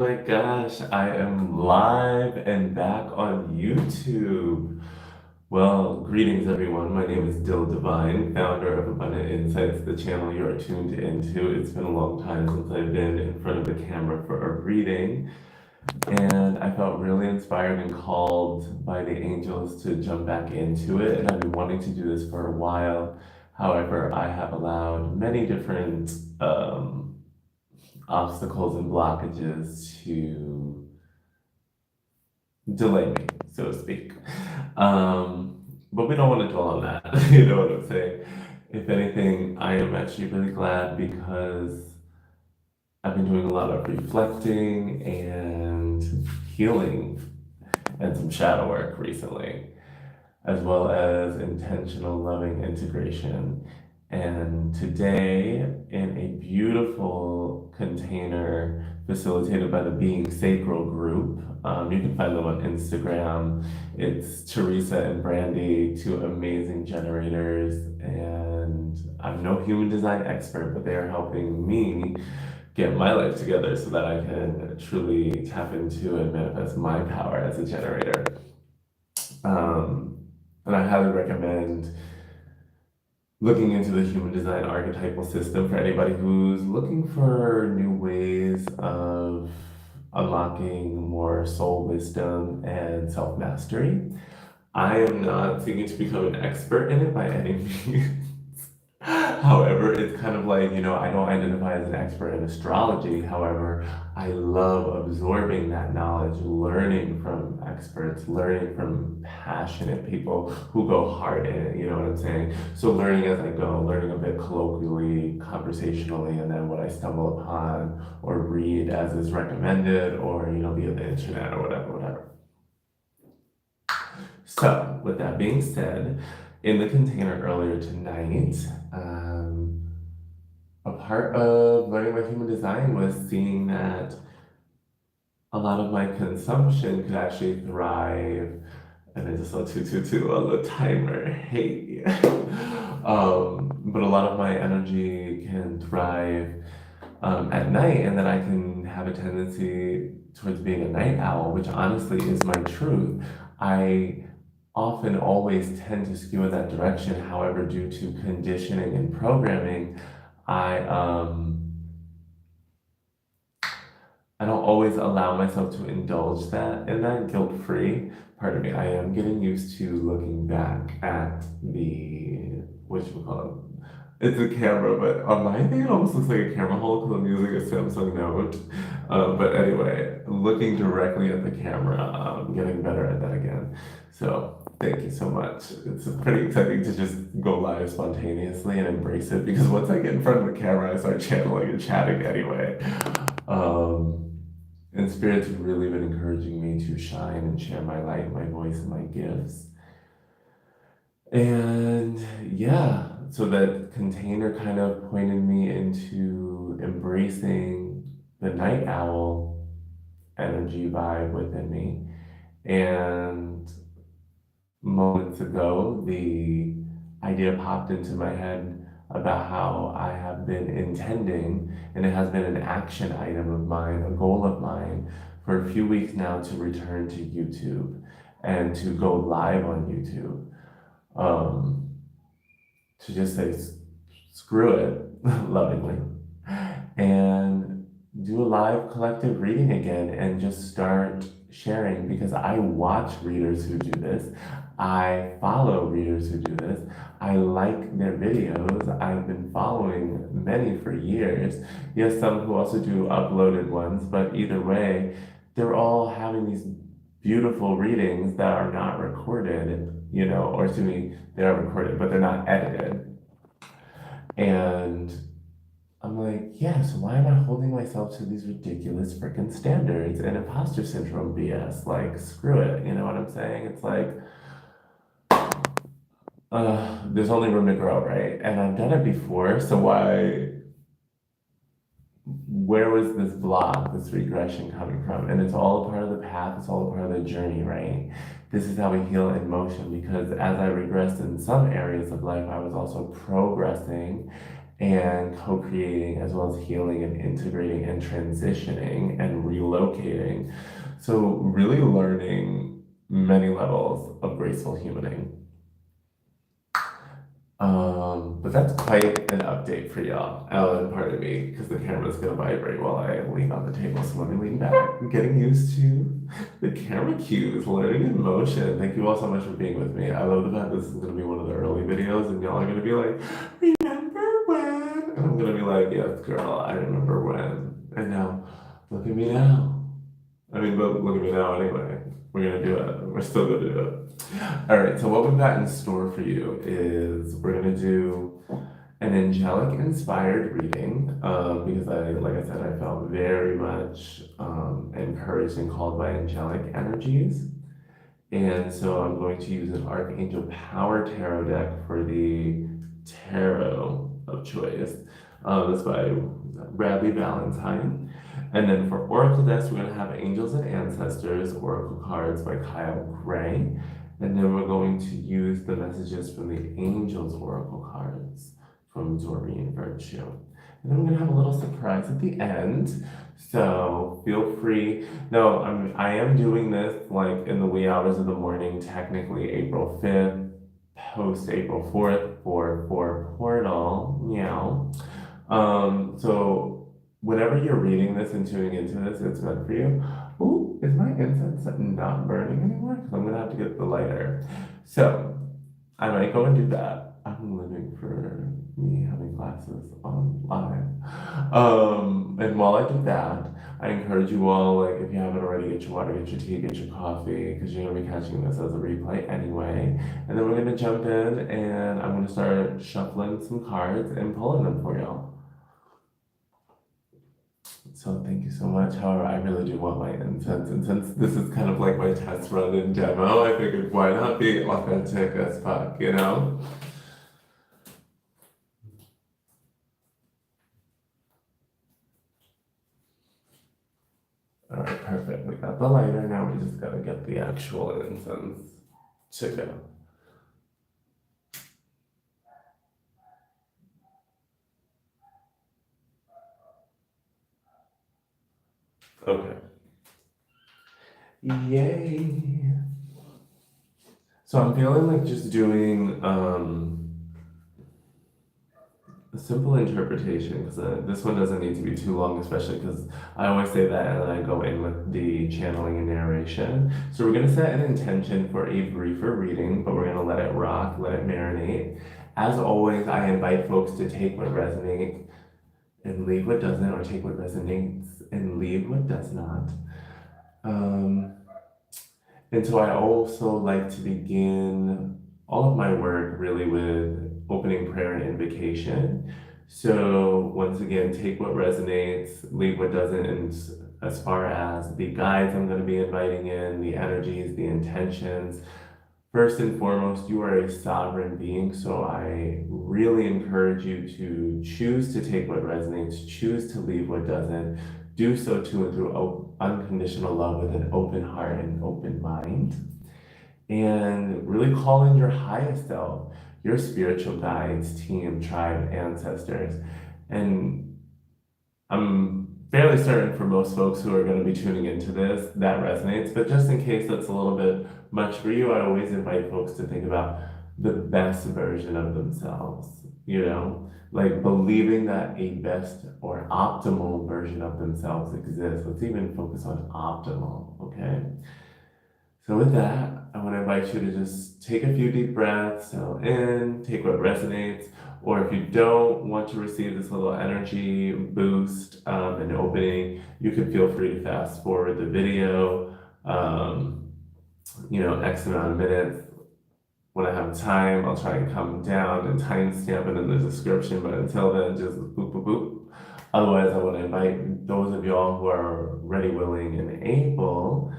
Oh my gosh, I am live and back on YouTube. Well, greetings everyone. My name is Dil Divine, founder of Abundant Insights, the channel you are tuned into. It's been a long time since I've been in front of the camera for a reading, and I felt really inspired and called by the angels to jump back into it. And I've been wanting to do this for a while. However, I have allowed many different obstacles and blockages to delay me, so to speak. But we don't want to dwell on that. You know what I'm saying? If anything, I am actually really glad because I've been doing a lot of reflecting and healing and some shadow work recently, as well as intentional loving integration. And today, in a beautiful container facilitated by the Being Sacral group, you can find them on Instagram. It's Teresa and Brandy, two amazing generators. And I'm no human design expert, but they are helping me get my life together so that I can truly tap into and manifest my power as a generator. And I highly recommend looking into the human design archetypal system for anybody who's looking for new ways of unlocking more soul wisdom and self mastery. I am not seeking to become an expert in it by any means. However, it's kind of like, I don't identify as an expert in astrology. However, I love absorbing that knowledge, learning from experts, learning from passionate people who go hard in it, you know what I'm saying? So learning as I go, learning a bit colloquially, conversationally, and then what I stumble upon or read as is recommended or, via the internet or whatever. So, with that being said, in the container earlier tonight, a part of learning about human design was seeing that a lot of my consumption could actually thrive. And I just saw 222 on the timer. Hey. But a lot of my energy can thrive at night, and then I can have a tendency towards being a night owl, which honestly is my truth. I often always tend to skew in that direction. However, due to conditioning and programming, I I don't always allow myself to indulge that in that guilt-free part of me. I am getting used to looking back at the what you call it. It's a camera, but on my thing it almost looks like a camera hole because I'm using a Samsung Note. But anyway, looking directly at the camera, getting better at that again. So thank you so much. It's pretty exciting to just go live spontaneously and embrace it because once I get in front of the camera, I start channeling and chatting anyway. And Spirit's really been encouraging me to shine and share my light, my voice, and my gifts. And yeah, so that container kind of pointed me into embracing the night owl energy vibe within me. And moments ago, the idea popped into my head about how I have been intending, and it has been an action item of mine, a goal of mine, for a few weeks now to return to YouTube and to go live on YouTube. To just say screw it, lovingly, and do a live collective reading again and just start sharing because I watch readers who do this. I follow readers who do this. I like their videos. I've been following many for years. Yes, some who also do uploaded ones, but either way, they're all having these beautiful readings that are not recorded, or to me, they are recorded, but they're not edited. And I'm like, yeah, so why am I holding myself to these ridiculous freaking standards and imposter syndrome BS? Like, screw it, you know what I'm saying? It's like, there's only room to grow, right? And I've done it before, so where was this block, this regression coming from? And it's all a part of the path, it's all a part of the journey, right? This is how we heal in motion because as I regressed in some areas of life, I was also progressing and co-creating, as well as healing and integrating and transitioning and relocating. So really learning many levels of graceful humaning. But that's quite an update for y'all. And pardon me, because the camera's gonna vibrate while I lean on the table. So let me lean back. I'm getting used to the camera cues, learning in motion. Thank you all so much for being with me. I love the fact this is gonna be one of the early videos, and y'all are gonna be like, remember when? And I'm gonna be like, yes, girl, I remember when. And now, look at me now. I mean, but look at me now anyway. We're gonna do it. We're still gonna do it. All right, so what we've got in store for you is we're gonna do an angelic inspired reading because like I said, I felt very much encouraged and called by angelic energies. And so I'm going to use an Archangel Power Tarot deck for the tarot of choice. That's by Bradley Valentine. And then for Oracle decks, we're going to have Angels and Ancestors, Oracle cards by Kyle Gray. And then we're going to use the messages from the Angels Oracle cards from Doreen Virtue. And then we're going to have a little surprise at the end. So feel free. No, I am doing this like in the wee hours of the morning, technically April 5th, post April 4th for Portal. Meow. So whenever you're reading this and tuning into this, it's meant for you. Ooh, is my incense not burning anymore? Because I'm gonna have to get the lighter. So I might go and do that. I'm living for me having classes on live. And while I do that, I encourage you all, like, if you haven't already, get your water, get your tea, get your coffee, because you're gonna be catching this as a replay anyway. And then we're gonna jump in, and I'm gonna start shuffling some cards and pulling them for y'all. So thank you so much. However, I really do want my incense, and since this is kind of like my test run and demo, I figured why not be authentic as fuck, you know? All right, perfect. We got the lighter. Now we just gotta get the actual incense to go. Okay. Yay. So I'm feeling like just doing a simple interpretation, because this one doesn't need to be too long, especially because I always say that and then I go in with the channeling and narration. So we're gonna set an intention for a briefer reading, but we're gonna let it rock, let it marinate. As always, I invite folks to take what resonates and leave what doesn't, or take what resonates and leave what does not. And so I also like to begin all of my work really with opening prayer and invocation. So once again, take what resonates, leave what doesn't, and as far as the guides I'm going to be inviting in, the energies, the intentions, first and foremost, you are a sovereign being, so I really encourage you to choose to take what resonates, choose to leave what doesn't, do so to and through unconditional love with an open heart and open mind, and really call in your highest self, your spiritual guides, team, tribe, ancestors. And I'm fairly certain for most folks who are going to be tuning into this, that resonates. But just in case that's a little bit much for you, I always invite folks to think about the best version of themselves, you know? Like believing that a best or optimal version of themselves exists. Let's even focus on optimal, okay? So with that, I want to invite you to just take a few deep breaths, settle in, take what resonates, or if you don't want to receive this little energy boost and opening, you can feel free to fast forward the video, X amount of minutes. When I have time, I'll try and come down and timestamp it in the description, but until then, just boop, boop, boop. Otherwise, I want to invite those of y'all who are ready, willing, and able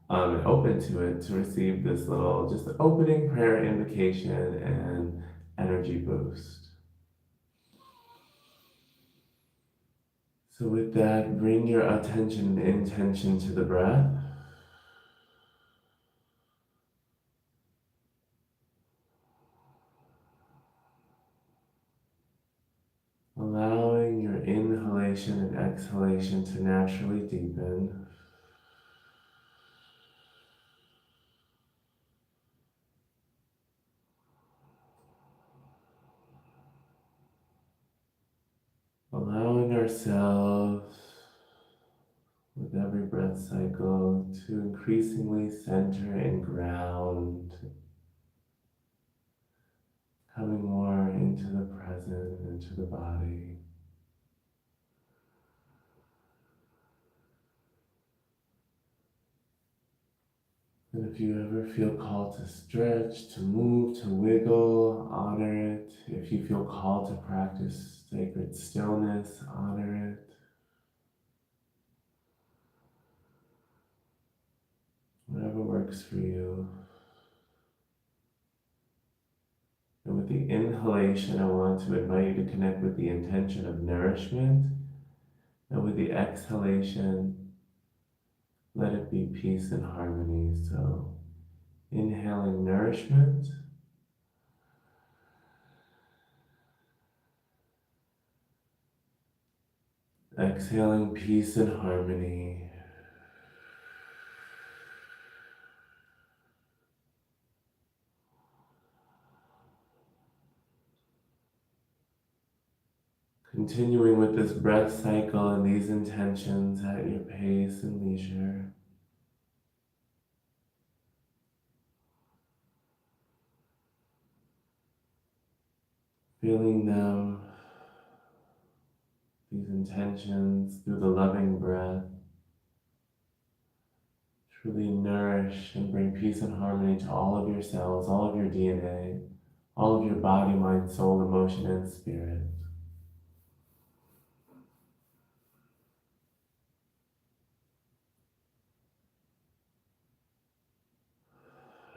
and open to it to receive this little just opening prayer invocation and energy boost. So with that, bring your attention and intention to the breath. exhalation to naturally deepen. Allowing ourselves with every breath cycle to increasingly center and ground, coming more into the present, into the body. And if you ever feel called to stretch, to move, to wiggle, honor it. If you feel called to practice sacred stillness, honor it. Whatever works for you. And with the inhalation, I want to invite you to connect with the intention of nourishment. And with the exhalation, let it be peace and harmony. So, inhaling nourishment. Exhaling peace and harmony. Continuing with this breath cycle and these intentions at your pace and leisure. Feeling them, these intentions, through the loving breath. Truly nourish and bring peace and harmony to all of your cells, all of your DNA, all of your body, mind, soul, emotion, and spirit.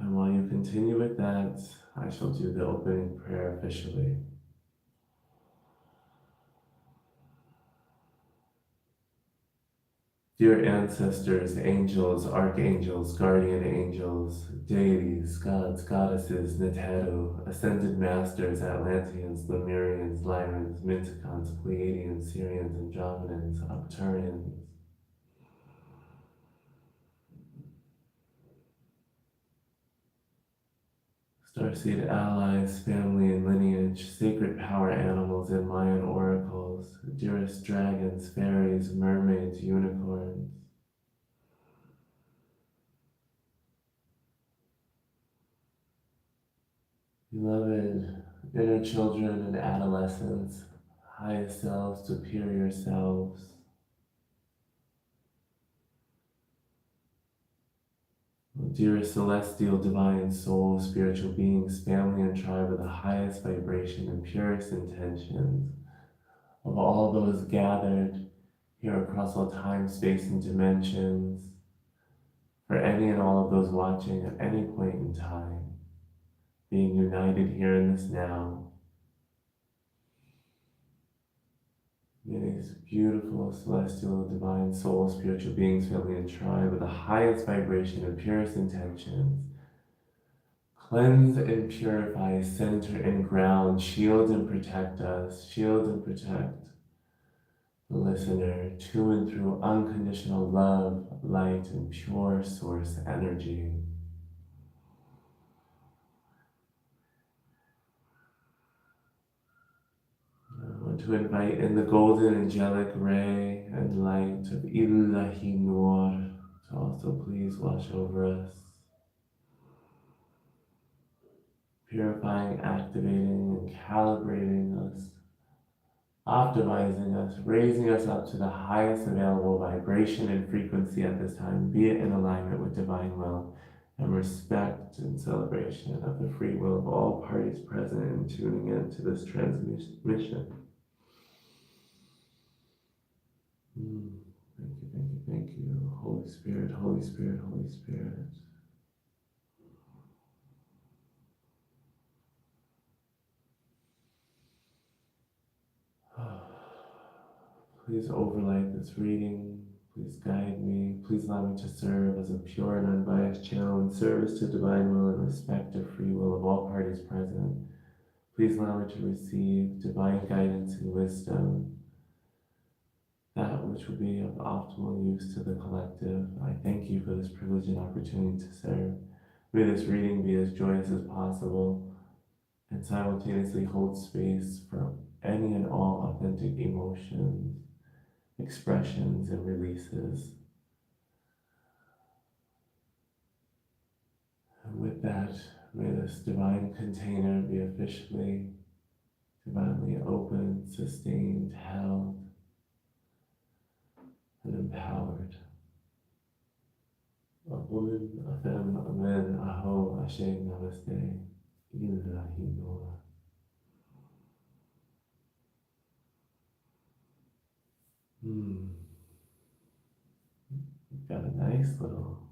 And while you continue with that, I shall do the opening prayer officially. Dear ancestors, angels, archangels, guardian angels, deities, gods, goddesses, Neteru, ascended masters, Atlanteans, Lemurians, Lyrans, Minticons, Pleiadians, Syrians, Andromedans, Arcturians, starseed allies, family and lineage, sacred power animals and Mayan oracles, dearest dragons, fairies, mermaids, unicorns, beloved inner children and adolescents, highest selves, superior selves, dearest celestial divine souls, spiritual beings, family and tribe with the highest vibration and purest intentions, of all those gathered here across all time, space, and dimensions, for any and all of those watching at any point in time, being united here in this now. May these beautiful celestial divine souls, spiritual beings, family, and tribe with the highest vibration and purest intentions cleanse and purify, center and ground, shield and protect us, shield and protect the listener to and through unconditional love, light, and pure source energy. I want to invite in the golden angelic ray and light of Ilahi Noor to also please wash over us, purifying, activating, and calibrating us, optimizing us, raising us up to the highest available vibration and frequency at this time, be it in alignment with divine will and respect and celebration of the free will of all parties present and tuning in to this transmission. Thank you, thank you, thank you. Holy Spirit, Holy Spirit, Holy Spirit. Please overlight this reading. Please guide me. Please allow me to serve as a pure and unbiased channel in service to divine will and respect of free will of all parties present. Please allow me to receive divine guidance and wisdom that which will be of optimal use to the collective. I thank you for this privilege and opportunity to serve. May this reading be as joyous as possible and simultaneously hold space for any and all authentic emotions, expressions, and releases. And with that, may this divine container be officially, divinely open, sustained, held, and empowered. A woman, a femme, a man, aho, ashe, namaste, ilahi noa. Got a nice little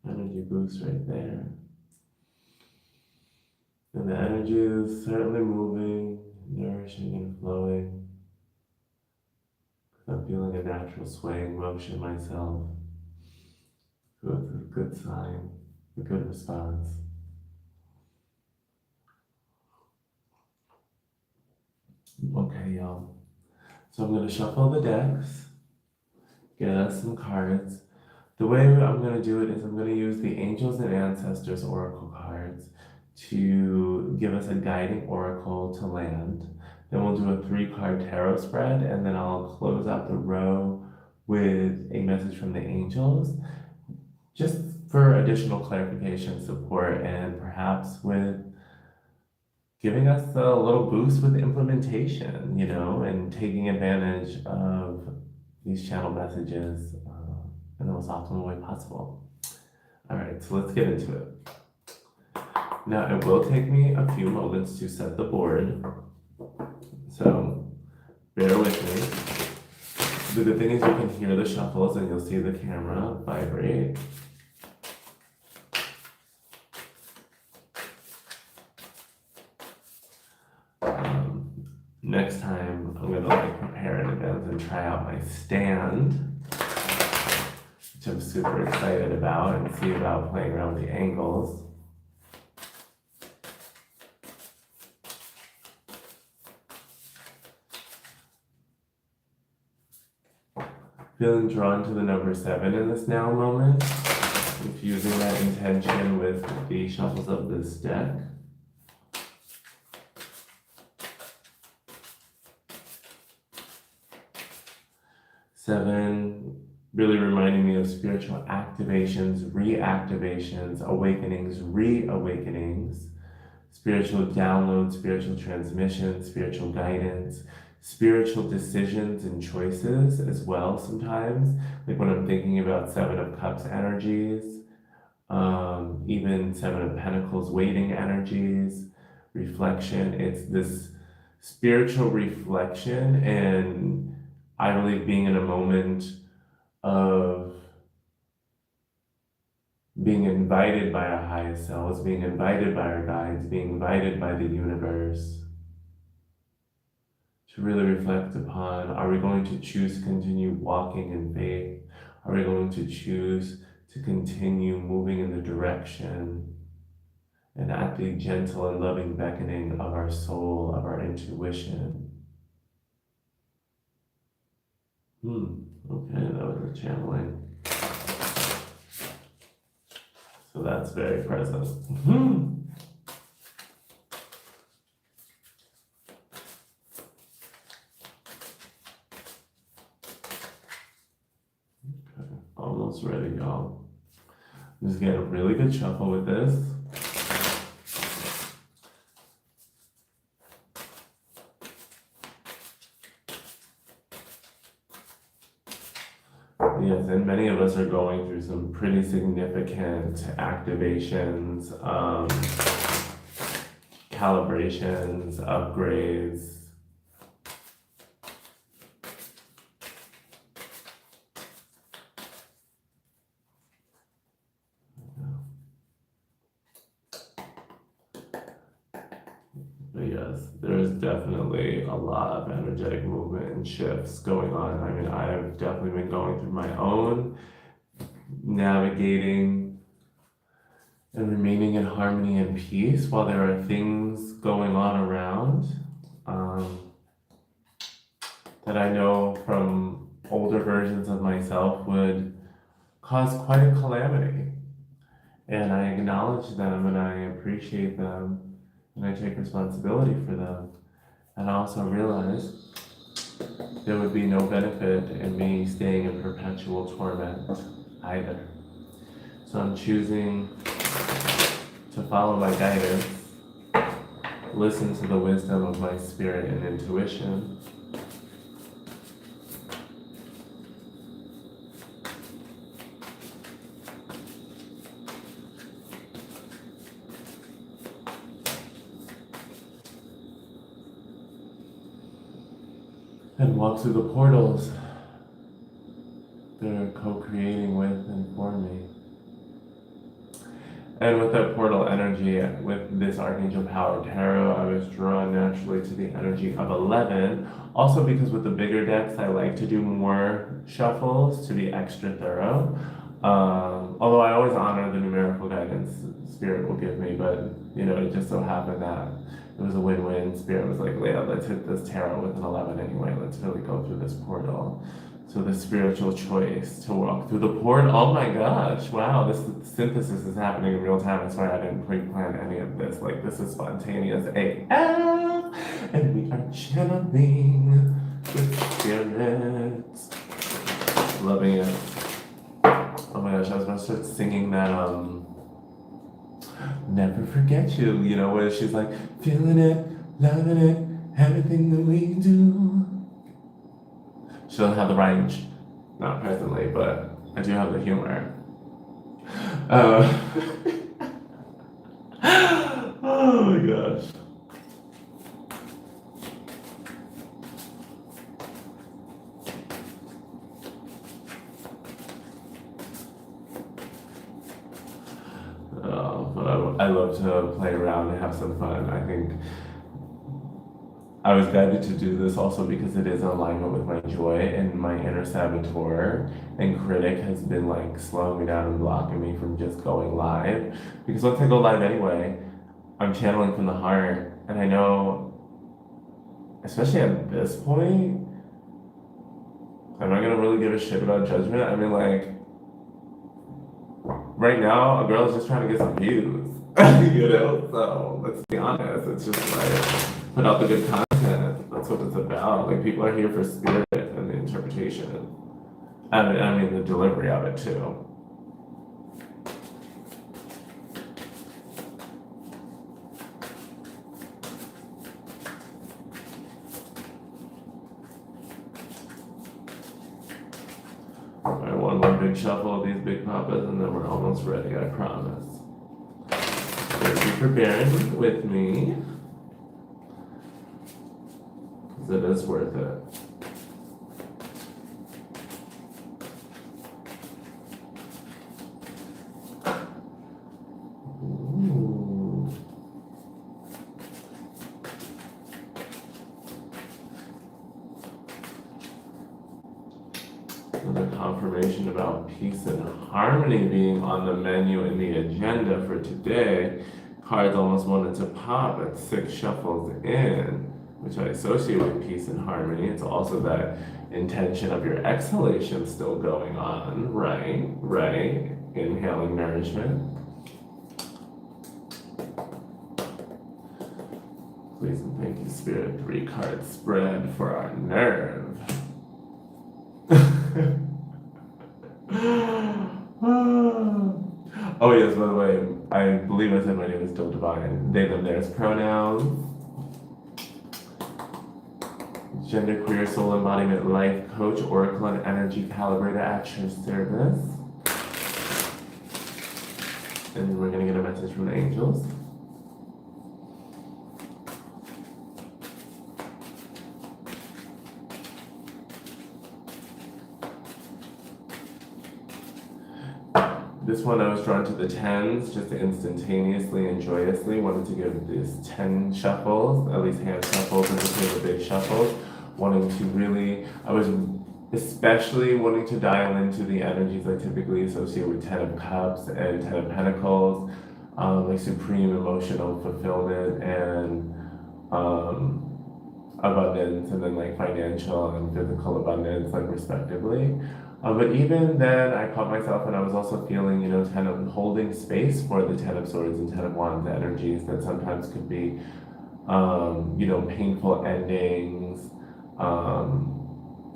energy boost right there. And the energy is certainly moving, nourishing, and flowing. I'm feeling a natural swaying motion myself. So it's a good sign, a good response. Okay, y'all. So I'm going to shuffle the decks, get us some cards. The way I'm going to do it is I'm going to use the Angels and Ancestors Oracle cards to give us a guiding oracle to land. Then we'll do a 3-card tarot spread, and then I'll close out the row with a message from the angels, just for additional clarification, support, and perhaps with giving us a little boost with implementation, and taking advantage of these channel messages in the most optimal way possible. All right, so let's get into it. Now, it will take me a few moments to set the board, so bear with me. The good thing is you can hear the shuffles and you'll see the camera vibrate. Next time, I'm gonna prepare in advance and try out my stand, which I'm super excited about, and see about playing around with the angles. Feeling drawn to the number 7 in this now moment, infusing that intention with the shuffles of this deck. 7 really reminding me of spiritual activations, reactivations, awakenings, reawakenings, spiritual downloads, spiritual transmission, spiritual guidance, spiritual decisions and choices as well sometimes. Like when I'm thinking about 7 of Cups energies, even 7 of Pentacles waiting energies, reflection. It's this spiritual reflection, and I believe being in a moment of being invited by our highest selves, being invited by our guides, being invited by the universe to really reflect upon, are we going to choose to continue walking in faith? Are we going to choose to continue moving in the direction and at the gentle and loving beckoning of our soul, of our intuition? Okay, that was a channeling. So that's very present. Okay, almost ready, y'all. Just get a really good shuffle with this. Yes, and many of us are going through some pretty significant activations, calibrations, upgrades. But yes, there's definitely a lot of energetic movement and shifts going on. I mean, I've definitely been going through my own, navigating and remaining in harmony and peace while there are things going on around that I know from older versions of myself would cause quite a calamity. And I acknowledge them and I appreciate them and I take responsibility for them. And I also realize there would be no benefit in me staying in perpetual torment either. So I'm choosing to follow my guidance, listen to the wisdom of my spirit and intuition, and walk through the portals that are co-creating with and for me. And with that portal energy, with this Archangel Power Tarot, I was drawn naturally to the energy of 11. Also because with the bigger decks, I like to do more shuffles to be extra thorough. Although I always honor the numerical guidance Spirit will give me, but it just so happened that it was a win-win. Spirit was like, Leah, let's hit this tarot with an 11 anyway. Let's really go through this portal. So the spiritual choice to walk through the portal. Oh my gosh, wow, this synthesis is happening in real time. I swear I didn't pre-plan any of this. Like, this is spontaneous AF. And we are channeling with spirits. Loving it. Oh my gosh, I was about to start singing that, Never Forget You, where she's like, feeling it, loving it, everything that we do. She doesn't have the range, not presently, but I do have the humor. Oh my gosh. But I love to play around and have some fun. I think I was guided to do this also because it is in alignment with my joy, and my inner saboteur and critic has been like slowing me down and blocking me from just going live. Because once I go live anyway, I'm channeling from the heart, and I know, especially at this point, I'm not gonna really give a shit about judgment. I mean, like, right now, a girl is just trying to get some views, So let's be honest. It's just like put out the good content. That's what it's about. Like, people are here for spirit and the interpretation. I mean the delivery of it too. Alright, one more big shuffle of these big papas and then we're almost ready, I promise. Thank you for bearing with me. Because it is worth it. Another confirmation about peace and harmony being on the menu in the agenda for today. Cards almost wanted to pop at 6 shuffles in, which I associate with peace and harmony. It's also that intention of your exhalation still going on, right? Right. Inhaling nourishment. Please and thank you, Spirit. 3 card spread for our nerve. Oh yes, by the way, I believe I said my name is Dil Divine. They, them, theirs pronouns. Gender queer soul embodiment life coach, oracle and energy calibrator at your service. And we're gonna get a message from the angels. This one I was drawn to the 10s, just instantaneously and joyously. Wanted to give these 10 shuffles, at least hand shuffles, in between the big shuffles. Wanting to really, I was especially wanting to dial into the energies I typically associate with 10 of Cups and 10 of Pentacles, like supreme emotional fulfillment and abundance, and then like financial and physical abundance, like respectively. But even then, I caught myself, and I was also feeling, kind of holding space for the Ten of Swords and Ten of Wands energies that sometimes could be, painful endings,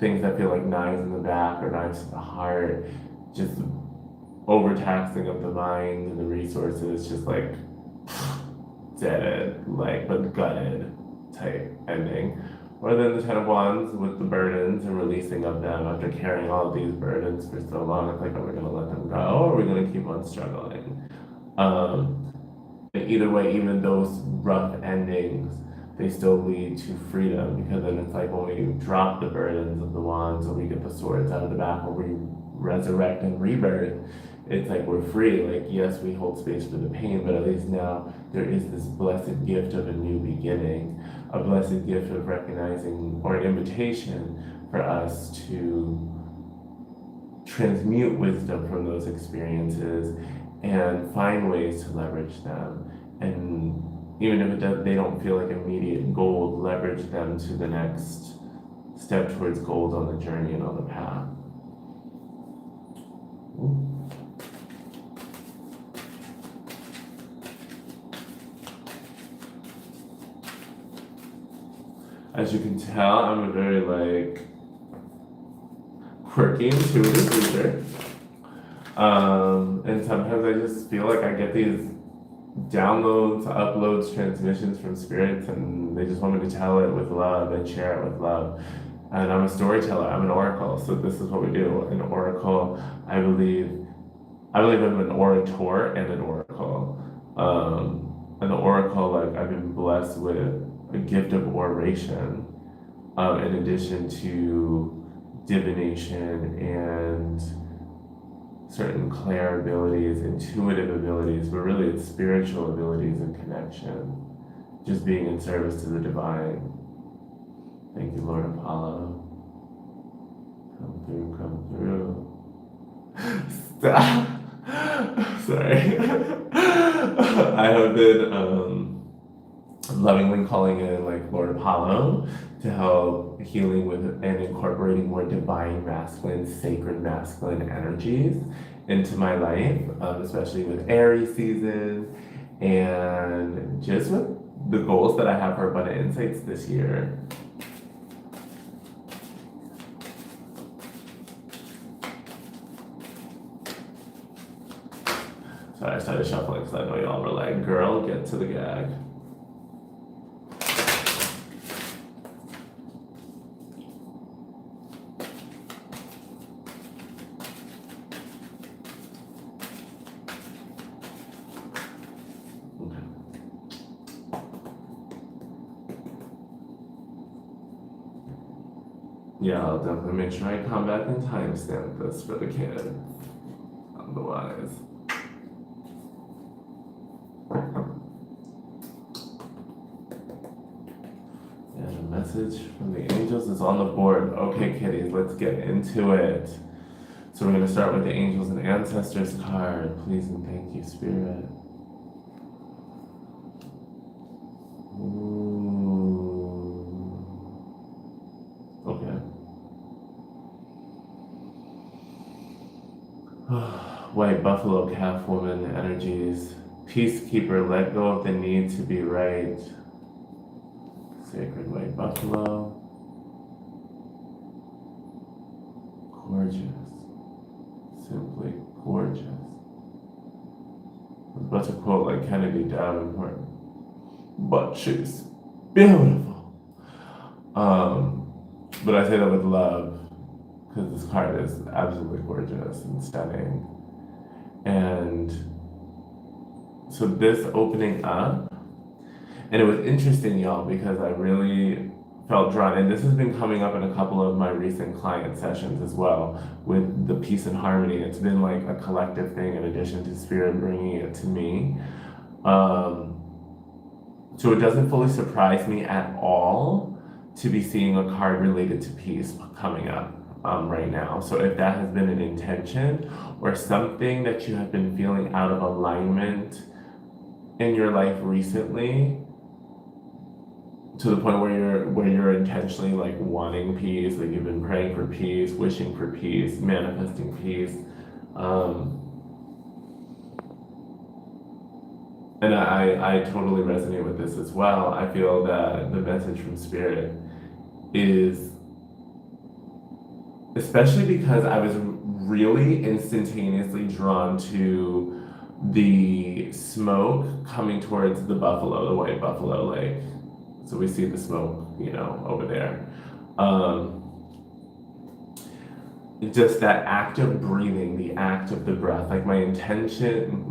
things that feel like knives in the back or knives to the heart, just overtaxing of the mind and the resources, just like dead, like but gutted type ending. Or then the Ten of Wands with the burdens and releasing of them after carrying all of these burdens for so long. It's like, are we gonna let them go, or are we gonna keep on struggling? Um, Either way, even those rough endings, they still lead to freedom, because then it's like when we drop the burdens of the wands, or we get the swords out of the back, or we resurrect and rebirth, it's like we're free. Like, yes, we hold space for the pain, but at least now there is this blessed gift of a new beginning, a blessed gift of recognizing, or an invitation for us to transmute wisdom from those experiences and find ways to leverage them. And even if they don't feel like immediate gold, leverage them to the next step towards gold on the journey and on the path. Ooh. As you can tell, I'm a very quirky, intuitive reader. And sometimes I just feel like I get these downloads, uploads, transmissions from spirits, and they just want me to tell it with love and share it with love. And I'm a storyteller, I'm an oracle, so this is what we do. An oracle, I believe I'm an orator and an oracle. An oracle, I've been blessed with a gift of oration, in addition to divination and certain clair abilities, intuitive abilities, but really it's spiritual abilities and connection. Just being in service to the divine. Thank you, Lord Apollo. Come through, come through. Stop. Sorry. I have been lovingly calling in Lord Apollo to help healing with and incorporating more divine masculine, sacred masculine energies into my life, especially with Aries season and just with the goals that I have for Abundant Insights this year. Sorry, I started shuffling because I know y'all were like, girl, get to the gag. Yeah, I'll definitely make sure I come back and timestamp this for the kids. Otherwise. And a message from the angels is on the board. Okay, kitties, let's get into it. So we're going to start with the angels and ancestors card. Please and thank you, Spirit. Okay. White buffalo calf woman energies. Peacekeeper, let go of the need to be right. Sacred white buffalo. Gorgeous. Simply gorgeous. I was about to quote Kennedy Davenport, but she's beautiful. But I say that with love, because this card is absolutely gorgeous and stunning. And so this opening up, and it was interesting, y'all, because I really felt drawn, and this has been coming up in a couple of my recent client sessions as well, with the peace and harmony. It's been a collective thing in addition to Spirit bringing it to me. So it doesn't fully surprise me at all to be seeing a card related to peace coming up right now. So if that has been an intention or something that you have been feeling out of alignment in your life recently, to the point where you're intentionally like wanting peace, like you've been praying for peace, wishing for peace, manifesting peace. Um, and I totally resonate with this as well. I feel that the message from Spirit is, especially because I was really instantaneously drawn to the smoke coming towards the buffalo, the white buffalo lake. So we see the smoke, over there. Um, just that act of breathing, the act of the breath, like my intention,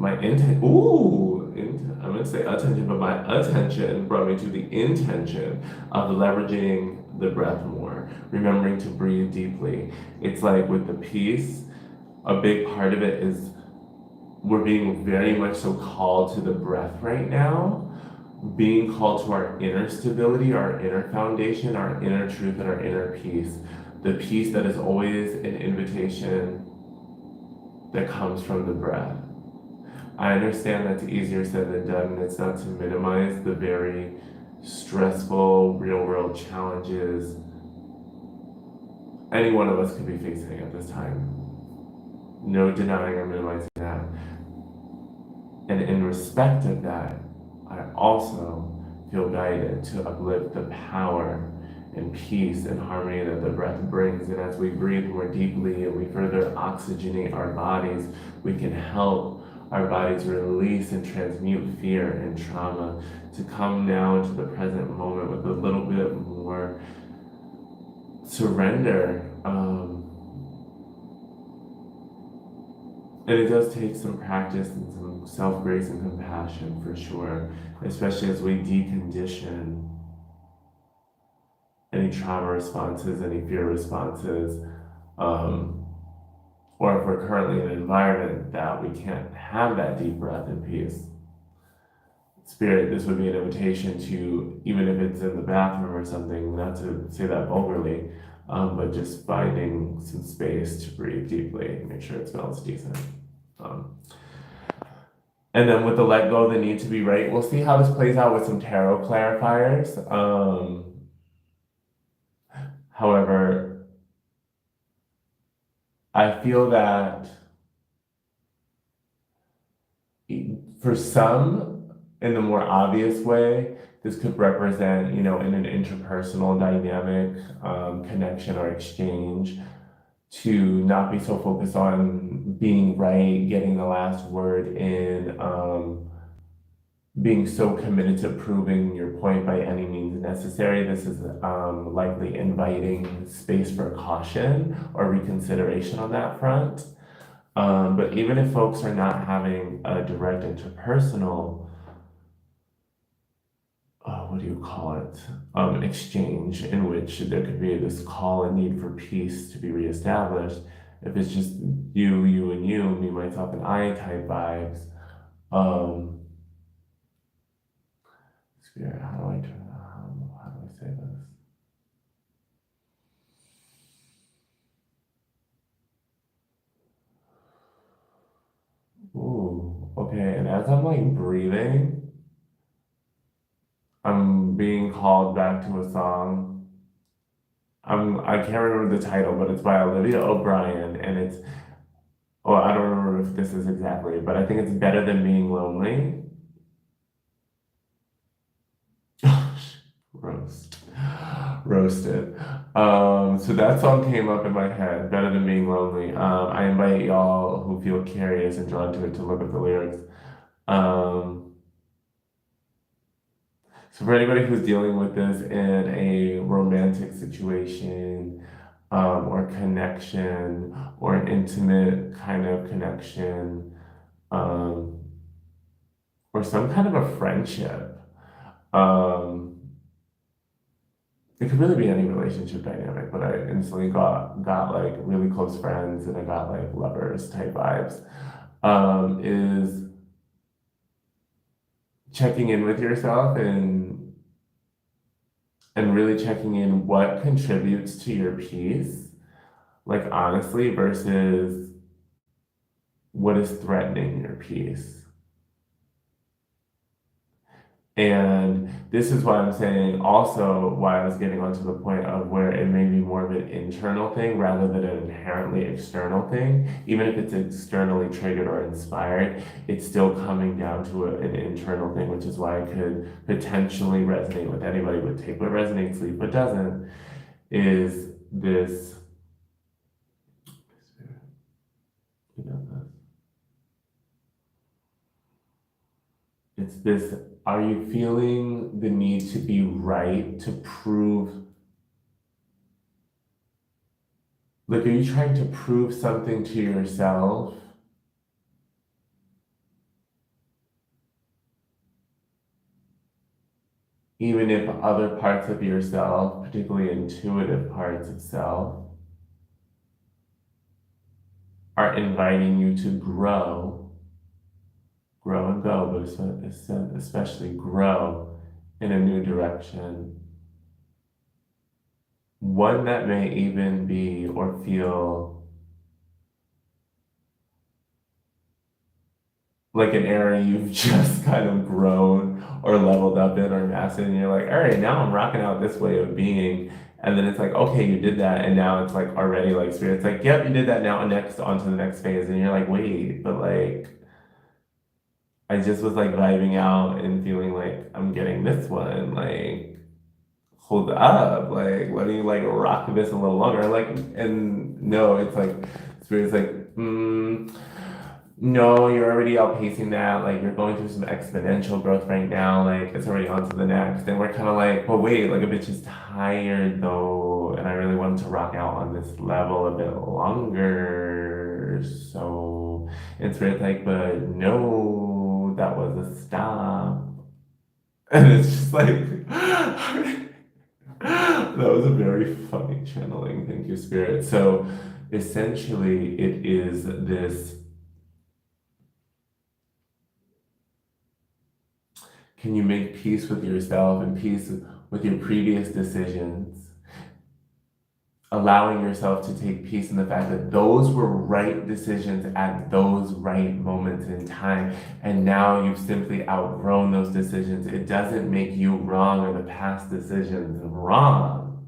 I'm gonna say attention, but my attention brought me to the intention of leveraging the breath more, remembering to breathe deeply. It's like with the peace, a big part of it is we're being very much so called to the breath right now, being called to our inner stability, our inner foundation, our inner truth, and our inner peace. The peace that is always an invitation that comes from the breath. I understand that's easier said than done, and it's not to minimize the very stressful, real world challenges any one of us could be facing at this time. No denying or minimizing that. And in respect of that, I also feel guided to uplift the power and peace and harmony that the breath brings. And as we breathe more deeply and we further oxygenate our bodies, we can help our bodies release and transmute fear and trauma to come now into the present moment with a little bit more surrender. And it does take some practice and some self-grace and compassion for sure, especially as we decondition any trauma responses, any fear responses, or if we're currently in an environment that we can't have that deep breath and peace. Spirit, this would be an invitation to, even if it's in the bathroom or something, not to say that vulgarly, but just finding some space to breathe deeply, make sure it smells decent. And then with the let go, the need to be right, we'll see how this plays out with some tarot clarifiers. However, I feel that for some, in the more obvious way, this could represent, in an interpersonal dynamic, connection or exchange, to not be so focused on being right, getting the last word in, being so committed to proving your point by any means necessary. This is likely inviting space for caution or reconsideration on that front. But even if folks are not having a direct interpersonal, what do you call it, exchange in which there could be this call and need for peace to be reestablished, if it's just you, and you, me, myself, and I type vibes, Spirit, how do I say this? Ooh, okay, and as I'm like breathing, I'm being called back to a song. I can't remember the title, but it's by Olivia O'Brien, and it's, well, I don't remember if this is exactly, but I think it's Better Than Being Lonely. Roast. Roasted. So that song came up in my head, Better Than Being Lonely. I invite y'all who feel curious and drawn to it to look up the lyrics. So for anybody who's dealing with this in a romantic situation, or connection, or an intimate kind of connection, or some kind of a friendship, it could really be any relationship dynamic, but I instantly got like really close friends and I got like lovers type vibes. Is checking in with yourself and really checking in what contributes to your peace, like honestly, versus what is threatening your peace. And this is why I'm saying also why I was getting onto the point of where it may be more of an internal thing rather than an inherently external thing. Even if it's externally triggered or inspired, it's still coming down to an internal thing, which is why I could potentially resonate with anybody would take what resonates, leave what doesn't, is this, you know, it's this, are you feeling the need to be right to prove, like, are you trying to prove something to yourself? Even if other parts of yourself, particularly intuitive parts of self, are inviting you to grow and go, but especially grow in a new direction. One that may even be or feel like an area you've just kind of grown or leveled up in or mastered, and you're like, all right, now I'm rocking out this way of being. And then it's like, okay, you did that, and now it's like already like spirit's like, yep, you did that, now next on to the next phase. And you're like, wait, but like I just was like vibing out and feeling like I'm getting this one. Like, hold up, like, why don't you like rock this a little longer? Like, and no, it's like spirit's like, no, you're already outpacing that. Like, you're going through some exponential growth right now. Like, it's already on to the next. And we're kind of like, well, wait, like, a bitch is tired though. And I really wanted to rock out on this level a bit longer. So, and Spirit's like, but no, that was a stop. And it's just like, that was a very funny channeling. Thank you, Spirit. So, essentially, it is this. Can you make peace with yourself and peace with your previous decisions? Allowing yourself to take peace in the fact that those were right decisions at those right moments in time. And now you've simply outgrown those decisions. It doesn't make you wrong or the past decisions wrong.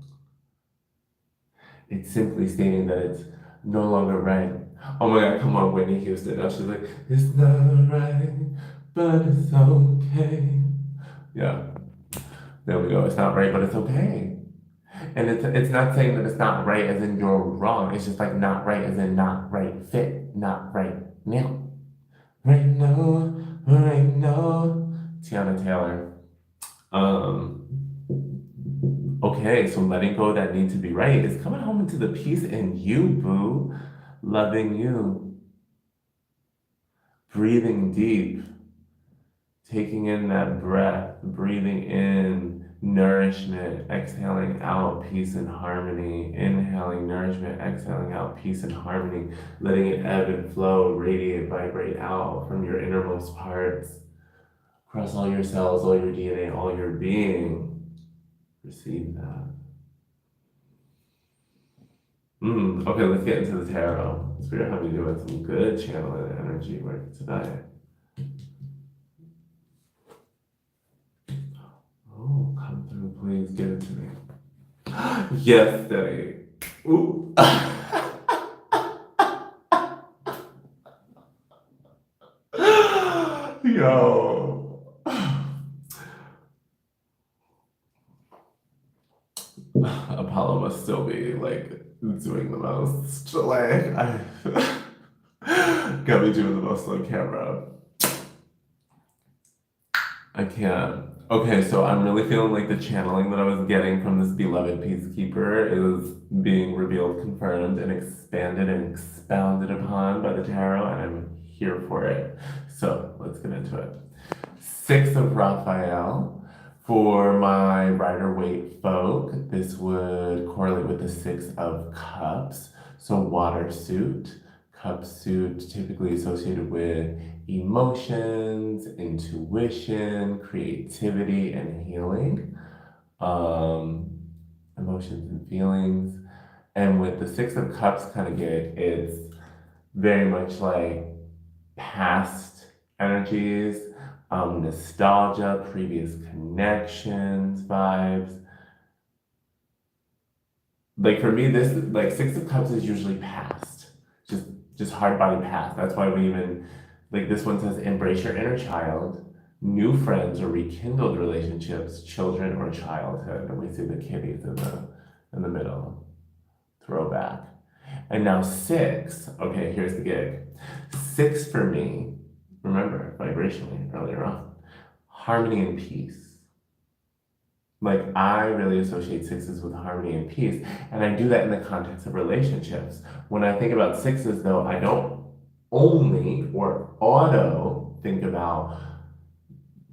It's simply stating that it's no longer right. Oh my God, come on, Whitney Houston. Now she's like, it's not right, but it's okay. Yeah, there we go. It's not right, but it's okay. And it's not saying that it's not right as in you're wrong. It's just like not right as in not right fit, not right now. Right now, right now. Tiana Taylor. Um, okay, so letting go of that need to be right is coming home into the peace in you, boo. Loving you. Breathing deep. Taking in that breath, breathing in nourishment, exhaling out peace and harmony, inhaling nourishment, exhaling out peace and harmony, letting it ebb and flow, radiate, vibrate out from your innermost parts, across all your cells, all your DNA, all your being. Receive that. Okay, let's get into the tarot. Spirit, help me doing some good channeling energy work tonight. Oh, come through, please. Give it to me. Yes, Daddy. Ooh. Yo. Apollo must still be like doing the most. Like, I gotta be doing the most on camera. I can't. Okay, so I'm really feeling like the channeling that I was getting from this beloved peacekeeper is being revealed, confirmed, and expanded and expounded upon by the tarot, and I'm here for it. So let's get into it. Six of Raphael. For my Rider Waite folk, this would correlate with the Six of Cups. So water suit, cup suit, typically associated with emotions, intuition, creativity, and healing. Emotions and feelings. And with the Six of Cups kind of get, it's very much like past energies, nostalgia, previous connections, vibes. Like for me, this like Six of Cups is usually past, just just hard body past. That's why we even like this one says embrace your inner child, new friends or rekindled relationships, children or childhood, and we see the kitties in the middle, throwback. And now six. Okay, here's the gig. Six for me. Remember vibrationally earlier on, harmony and peace. Like I really associate sixes with harmony and peace, and I do that in the context of relationships. When I think about sixes, though, I don't only or auto think about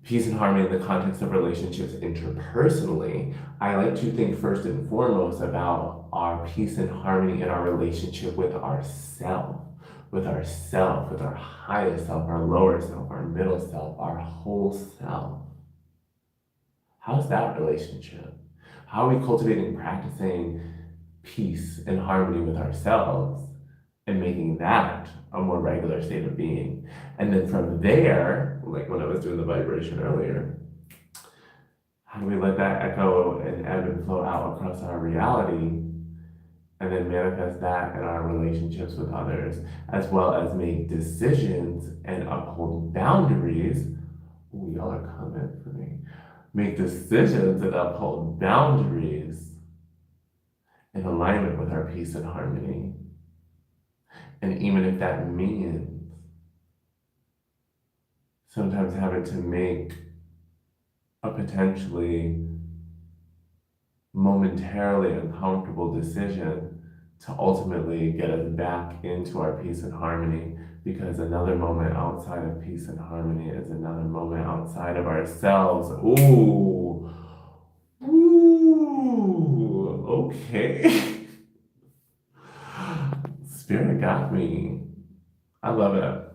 peace and harmony in the context of relationships interpersonally. I like to think first and foremost about our peace and harmony in our relationship with ourself, with ourself, with our highest self, our lower self, our middle self, our whole self. How's that relationship? How are we cultivating and practicing peace and harmony with ourselves and making that a more regular state of being? And then from there, like when I was doing the vibration earlier, how do we let that echo and ebb and flow out across our reality and then manifest that in our relationships with others, as well as make decisions and uphold boundaries? Ooh, y'all are coming for me. Make decisions and uphold boundaries in alignment with our peace and harmony. And even if that means sometimes having to make a potentially momentarily uncomfortable decision to ultimately get us back into our peace and harmony, because another moment outside of peace and harmony is another moment outside of ourselves. Ooh, ooh, okay. Spirit got me. I love it.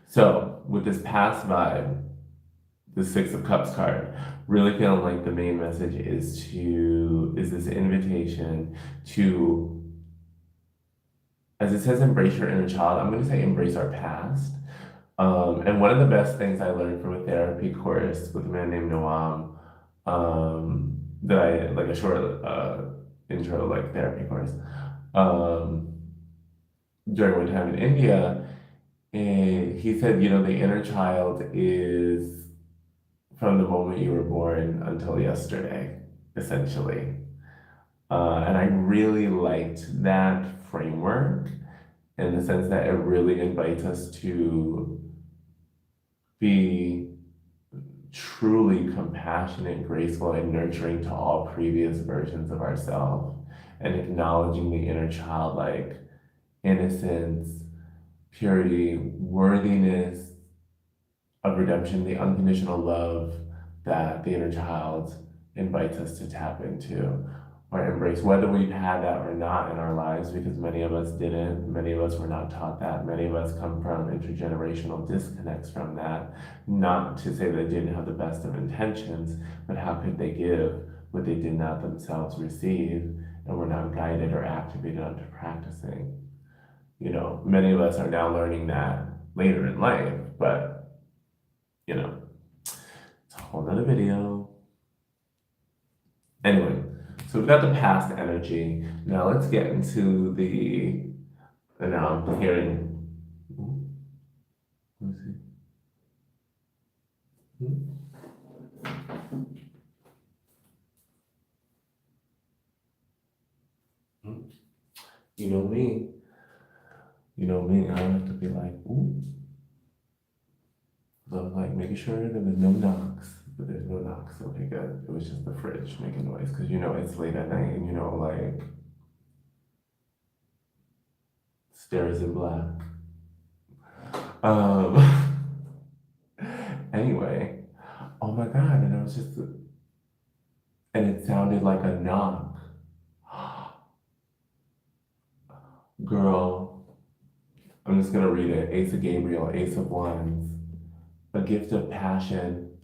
So, with this past vibe, the Six of Cups card, really feeling like the main message is this invitation to, as it says, embrace your inner child. I'm going to say embrace our past. And one of the best things I learned from a therapy course with a man named Noam, that I like a short intro like therapy course during my time in India, and he said, you know, the inner child is from the moment you were born until yesterday, essentially. And I really liked that framework in the sense that it really invites us to be truly compassionate, graceful, and nurturing to all previous versions of ourselves, and acknowledging the inner childlike innocence, purity, worthiness of redemption, the unconditional love that the inner child invites us to tap into or embrace, whether we've had that or not in our lives, because many of us didn't. Many of us were not taught that. Many of us come from intergenerational disconnects from that. Not to say they didn't have the best of intentions, but how could they give what they did not themselves receive and were not guided or activated onto practicing? You know, many of us are now learning that later in life, but, you know, it's a whole nother video. Anyway, so we've got the past energy. Now let's get into and now I'm hearing, let me see. You know me, I have to be like, ooh. So I was like making sure there was no knocks, but there's no knocks. Okay, good. It was just the fridge making noise, because you know it's late at night and you know, like, stairs in black. Anyway, oh my God, and and it sounded like a knock. Girl, I'm just gonna read it. Ace of Gabriel, Ace of Wands, a gift of passion,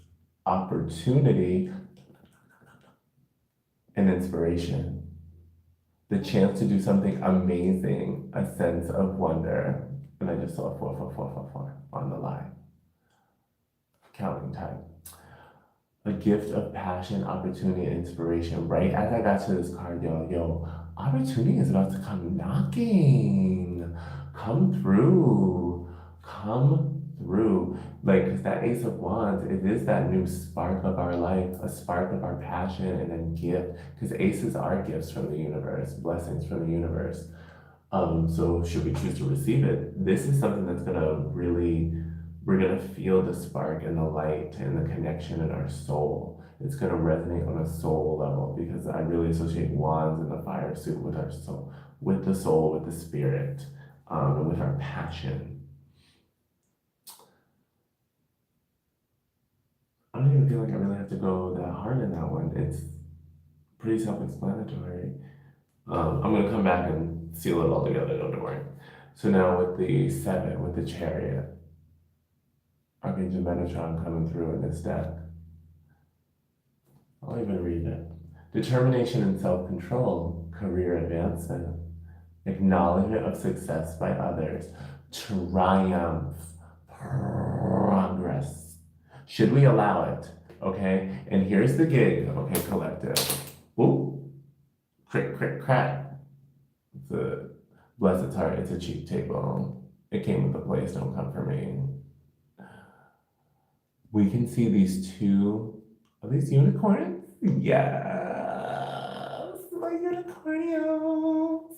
opportunity, and inspiration. The chance to do something amazing, a sense of wonder. And I just saw 4 on the line. tongue-tied. A gift of passion, opportunity, and inspiration. Right as I got to this card, opportunity is about to come knocking. Come through. Come through. Like, because that Ace of Wands, it is that new spark of our life, a spark of our passion, and then gift. Because aces are gifts from the universe, blessings from the universe. So should we choose to receive it, this is something that's gonna really, we're gonna feel the spark and the light and the connection in our soul. It's gonna resonate on a soul level because I really associate wands and the fire suit with our soul, with the soul, with the spirit, and with our passion. I don't even feel like I really have to go that hard in that one. It's pretty self-explanatory. I'm going to come back and seal it all together, don't worry. So now with the 7, with the Chariot, Archangel Metatron coming through in this deck. I'll even read it. Determination and self-control, career advancement, acknowledgement of success by others, triumph, progress. Should we allow it? Okay, and here's the gig, okay, collective. Ooh. Crick, crick, crack. It's a, bless its heart, it's a cheap table. It came with the place, don't come for me. We can see these two, are these unicorns? Yes, my unicornios.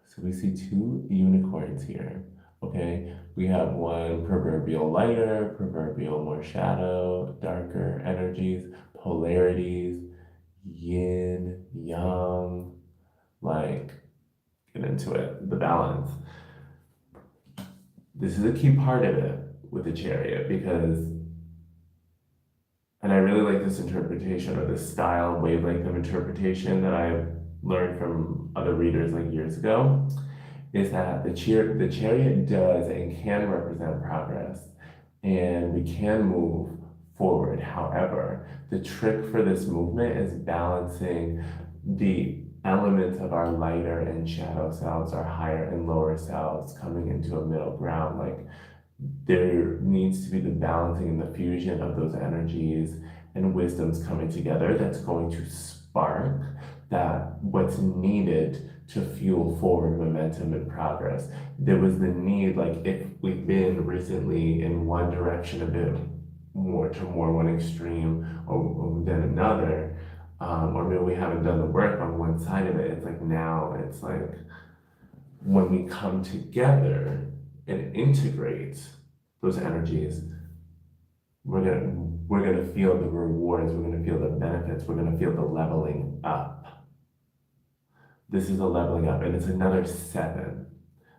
So we see 2 unicorns here, okay? We have one proverbial lighter, proverbial more shadow, darker energies, polarities, yin, yang, like, get into it, the balance. This is a key part of it with the Chariot because, and I really like this interpretation or this style, wavelength of interpretation that I learned from other readers like years ago, is that the Chariot does and can represent progress, and we can move forward. However, the trick for this movement is balancing the elements of our lighter and shadow selves, our higher and lower selves, coming into a middle ground. Like, there needs to be the balancing and the fusion of those energies and wisdoms coming together that's going to spark that what's needed to fuel forward momentum and progress. There was the need, like, if we've been recently in one direction a bit more to more one extreme or than another, or maybe we haven't done the work on one side of it, it's like now it's like when we come together and integrate those energies, we're gonna feel the rewards, we're gonna feel the benefits, we're gonna feel the leveling up. This is a leveling up, and it's another 7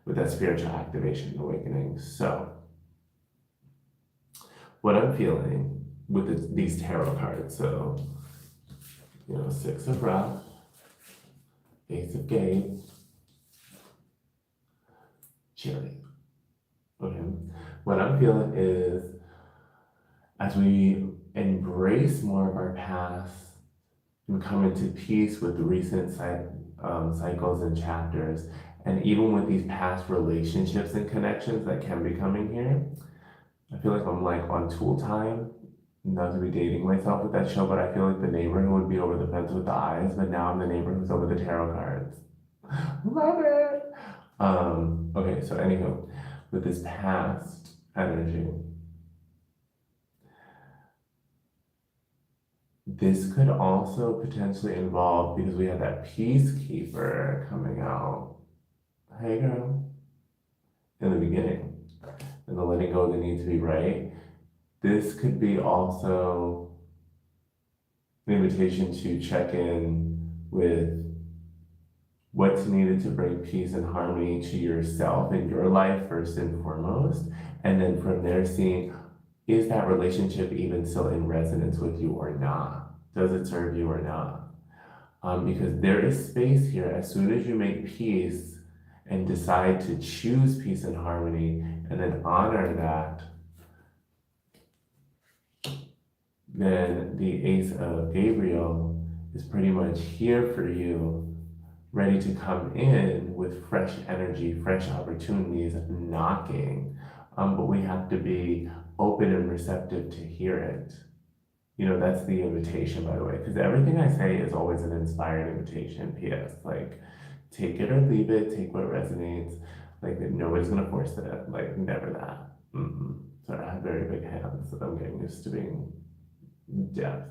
with that spiritual activation and awakening. So what I'm feeling with these tarot cards, so, 6 of Wrath, Ace of Gates, Chariot. Okay, what I'm feeling is as we embrace more of our past and come into peace with the recent cycles and chapters, and even with these past relationships and connections that can be coming here, I feel like I'm like on tool time. Not to be dating myself with that show, but I feel like the neighbor who would be over the fence with the eyes, but now I'm the neighbor who's over the tarot cards. Love it. Okay, so anywho, with this past energy, this could also potentially involve, because we have that peacekeeper coming out. Hey girl. In the beginning. And the letting go that needs to be right. This could be also an invitation to check in with what's needed to bring peace and harmony to yourself in your life first and foremost. And then from there seeing, is that relationship even still in resonance with you or not? Does it serve you or not? Because there is space here. As soon as you make peace and decide to choose peace and harmony and then honor that, then the Ace of Gabriel is pretty much here for you, ready to come in with fresh energy, fresh opportunities knocking. but we have to be open and receptive to hear it. You know, that's the invitation, by the way, because everything I say is always an inspired invitation. P.S. Like, take it or leave it, take what resonates. Like, nobody's gonna force it. Like, never that. Sorry, I have very big hands. So I'm getting used to being depth.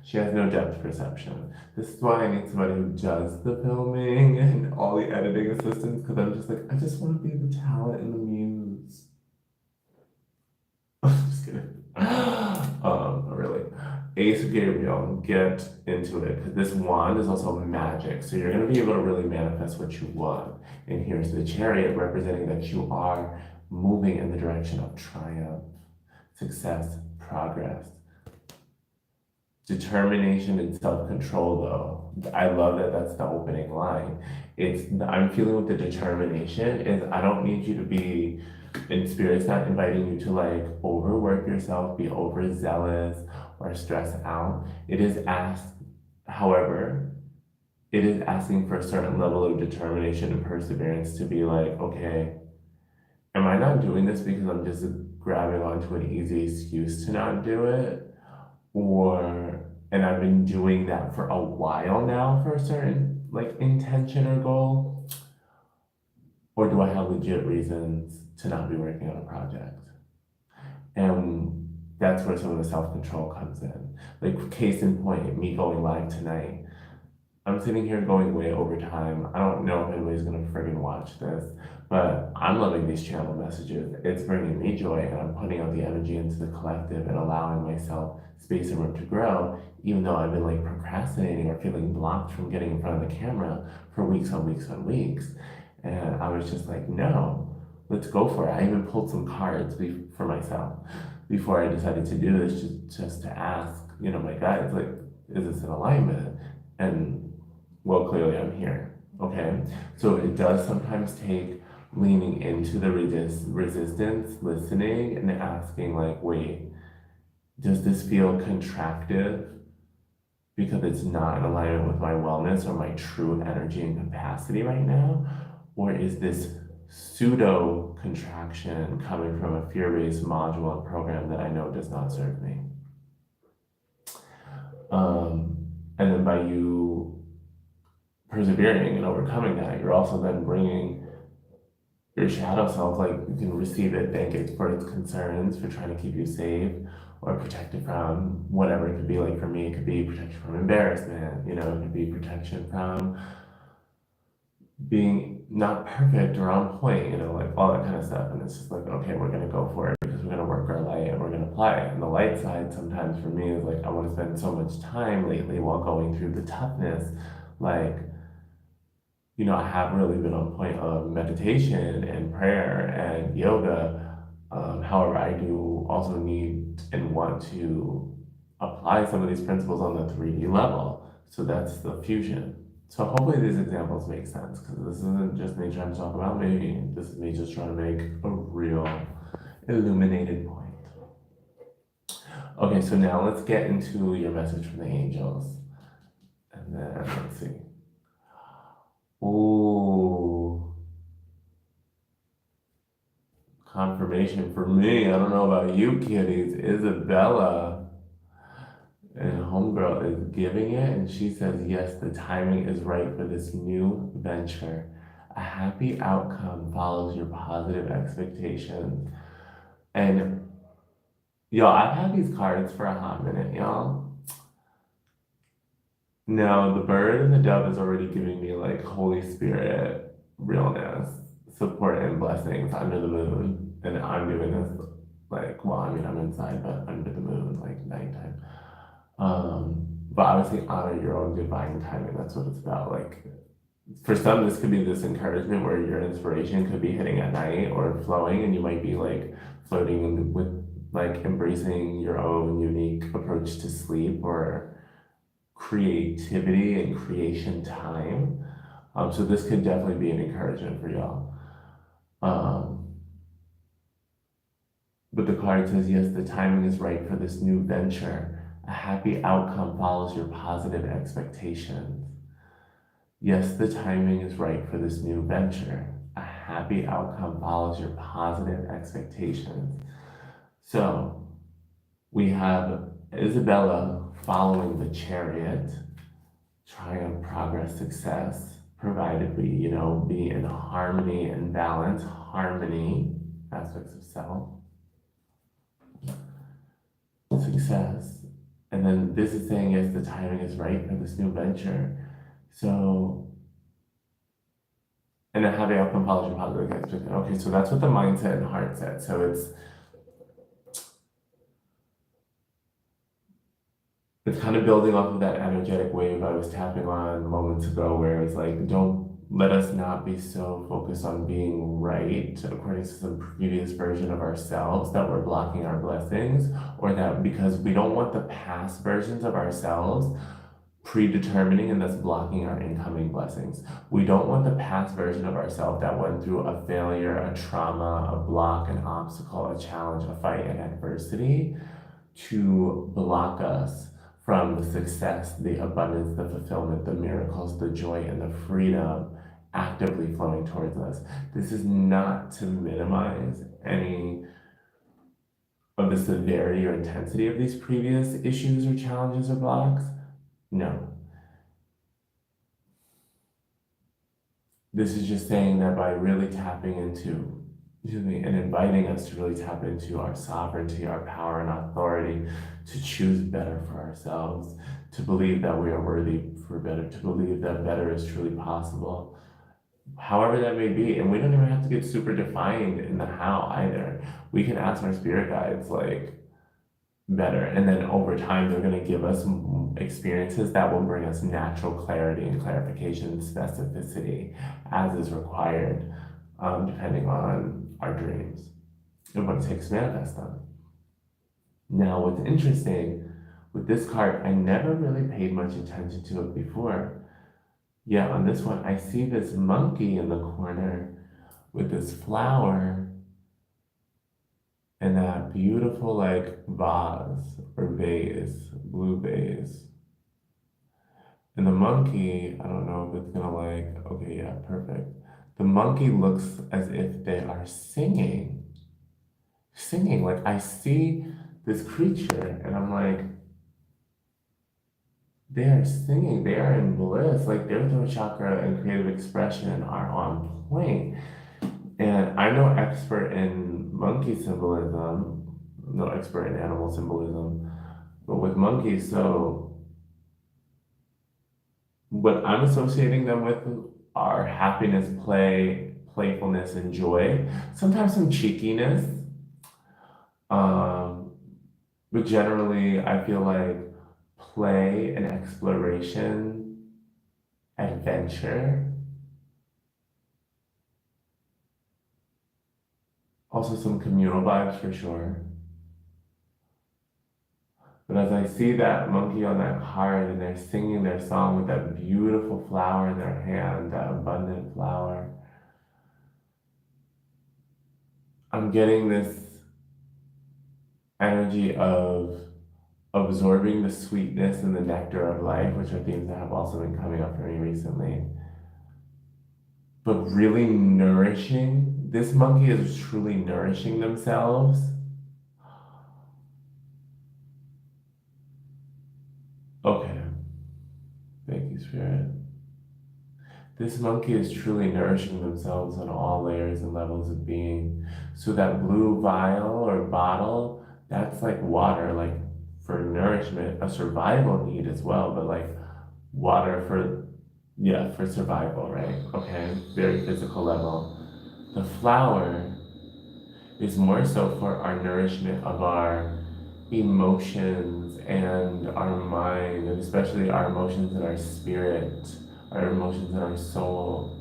She has no depth perception. This is why I need somebody who does the filming and all the editing assistants, because I'm just like, I just want to be the talent and the muse. I'm just kidding. Really. Ace of Gabriel, get into it, because this wand is also magic. So you're going to be able to really manifest what you want. And here's the Chariot, representing that you are moving in the direction of triumph, success, progress. Determination and self-control, though. I love that that's the opening line. I'm feeling with the determination is I don't need you to be, and Spirit's not inviting you to like overwork yourself, be overzealous, or stress out. However, it is asking for a certain level of determination and perseverance to be like, okay, am I not doing this because I'm just grabbing onto an easy excuse to not do it? And I've been doing that for a while now for a certain like intention or goal, or do I have legit reasons to not be working on a project? And that's where some of the self-control comes in. Like, case in point, me going live tonight. I'm sitting here going way over time. I don't know if anybody's gonna friggin' watch this, but I'm loving these channel messages. It's bringing me joy, and I'm putting out the energy into the collective and allowing myself space and room to grow, even though I've been like procrastinating or feeling blocked from getting in front of the camera for weeks on weeks on weeks. And I was just like, no, let's go for it. I even pulled some cards for myself before I decided to do this, just to ask, you know, my guides, like, is this in alignment? And well, clearly I'm here, okay? So it does sometimes take leaning into the resistance, listening, and asking like, wait, does this feel contractive because it's not in alignment with my wellness or my true energy and capacity right now? Or is this pseudo contraction coming from a fear-based module and program that I know does not serve me? And then by you persevering and overcoming that, you're also then bringing your shadow self, like, you can receive it, thank it for its concerns, for trying to keep you safe or protected from whatever it could be. Like for me, it could be protection from embarrassment, you know, it could be protection from being not perfect or on point, you know, like all that kind of stuff. And it's just like, okay, we're gonna go for it because we're gonna work our light and we're gonna apply it. And the light side sometimes for me is like, I want to spend so much time lately while going through the toughness, like, you know, I have really been on point of meditation and prayer and yoga. However, I do also need and want to apply some of these principles on the 3D level. So that's the fusion. So hopefully these examples make sense, because this isn't just me trying to talk about me. This is me just trying to make a real illuminated point. Okay, so now let's get into your message from the angels. And then let's see. Ooh. Confirmation for me. I don't know about you, kitties. Isabella and Homegirl is giving it, and she says, yes, the timing is right for this new venture. A happy outcome follows your positive expectations. And y'all, I've had these cards for a hot minute, y'all. Now, the bird and the dove is already giving me like Holy Spirit realness, support, and blessings under the moon. And I'm doing this like, well, I mean, I'm inside, but under the moon, like nighttime. But obviously honor your own divine timing. That's what it's about. Like, for some, this could be this encouragement where your inspiration could be hitting at night or flowing, and you might be like floating with like embracing your own unique approach to sleep or creativity and creation time. So this could definitely be an encouragement for y'all. But the card says, yes, the timing is right for this new venture. A happy outcome follows your positive expectations. Yes, the timing is right for this new venture. A happy outcome follows your positive expectations. So we have Isabella following the chariot, triumph, progress, success, provided we, be in harmony and balance, harmony, aspects of self, success. And then this is saying, yes, the timing is right for this new venture. So, and then having outcome follows your positive expectation. Okay, so that's what the mindset and heart said. So it's kind of building off of that energetic wave I was tapping on moments ago, where it's like, don't let us not be so focused on being right according to some previous version of ourselves that we're blocking our blessings, or that because we don't want the past versions of ourselves predetermining and thus blocking our incoming blessings. We don't want the past version of ourselves that went through a failure, a trauma, a block, an obstacle, a challenge, a fight, and adversity to block us from the success, the abundance, the fulfillment, the miracles, the joy, and the freedom actively flowing towards us. This is not to minimize any of the severity or intensity of these previous issues or challenges or blocks. No. This is just saying that by really tapping into, and inviting us to really tap into our sovereignty, our power and authority to choose better for ourselves, to believe that we are worthy for better, to believe that better is truly possible, however that may be. And we don't even have to get super defined in the how either. We can ask our spirit guides, like, better, and then over time they're going to give us experiences that will bring us natural clarity and clarification and specificity as is required, depending on our dreams and what it takes to manifest them. Now, what's interesting with this card, I never really paid much attention to it before. Yeah, on this one, I see this monkey in the corner with this flower and that beautiful, like, vase or vase, blue vase. And the monkey, I don't know if it's gonna, like, okay, yeah, perfect. The monkey looks as if they are singing. Like, I see this creature and I'm like, they are singing, they are in bliss, like their throat chakra and creative expression are on point. And I'm no expert in monkey symbolism, no expert in animal symbolism, but with monkeys, so what I'm associating them with are happiness, play, playfulness, and joy. Sometimes some cheekiness. But generally, I feel like play and exploration, adventure. Also some communal vibes for sure. But as I see that monkey on that card and they're singing their song with that beautiful flower in their hand, that abundant flower, I'm getting this energy of absorbing the sweetness and the nectar of life, which are themes that have also been coming up for me recently. But really nourishing, this monkey is truly nourishing themselves. Okay. Thank you, Spirit. This monkey is truly nourishing themselves on all layers and levels of being. So that blue vial or bottle, that's like water, like for nourishment, a survival need as well, but like water for, yeah, for survival, right? Okay, very physical level. The flower is more so for our nourishment of our emotions and our mind, and especially our emotions and our spirit, our emotions and our soul.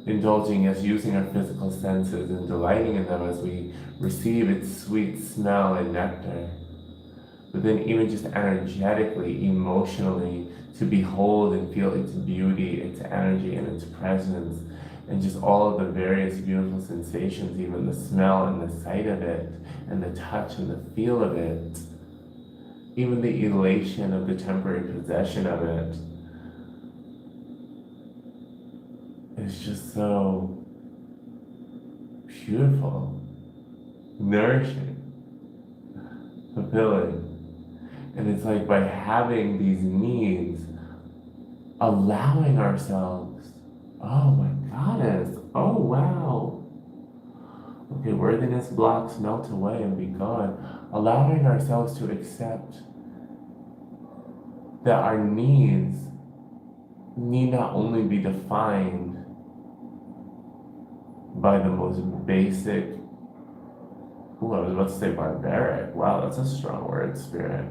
Indulging us, using our physical senses and delighting in them as we receive its sweet smell and nectar. But then even just energetically, emotionally, to behold and feel its beauty, its energy, and its presence, and just all of the various beautiful sensations, even the smell and the sight of it, and the touch and the feel of it, even the elation of the temporary possession of it. is just so beautiful, nourishing, fulfilling. And it's like by having these needs, allowing ourselves, oh my goddess, oh wow. Okay, worthiness blocks melt away and be gone. Allowing ourselves to accept that our needs need not only be defined by the most basic, ooh, I was about to say barbaric. Wow, that's a strong word, spirit.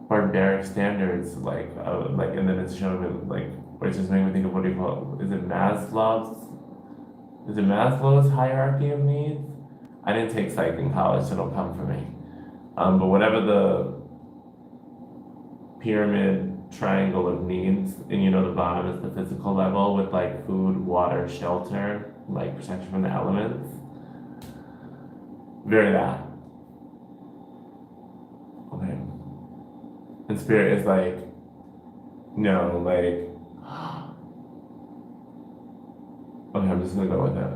Barbaric standards, and then it's showing me, like, which is making me think of, what do you call it? Is it Maslow's hierarchy of needs? I didn't take psych in college, so don't come for me. But whatever the pyramid triangle of needs, and the bottom is the physical level with like food, water, shelter, like protection from the elements. Very that. Okay. And spirit is like, no, like, okay, I'm just gonna go with it.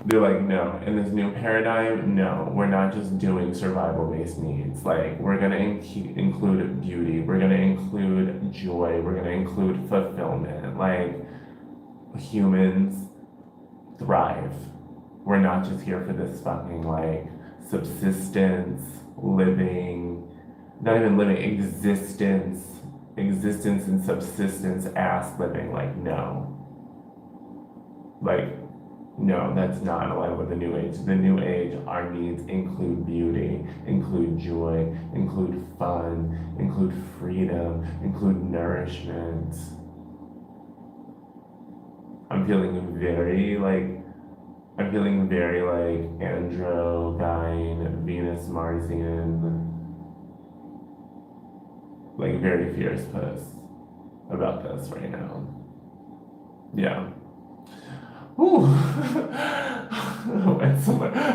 They're like, no, in this new paradigm, no, we're not just doing survival-based needs. Like, we're gonna include beauty, we're gonna include joy, we're gonna include fulfillment. Like, humans thrive. We're not just here for this fucking, like, subsistence, living, not even living, existence and subsistence ass living. Like, no. Like, no, that's not in line with the new age. The new age, our needs include beauty, include joy, include fun, include freedom, include nourishment. I'm feeling very like androgyne, Venus Marsian, like very fierce puss about this right now. Yeah. Ooh.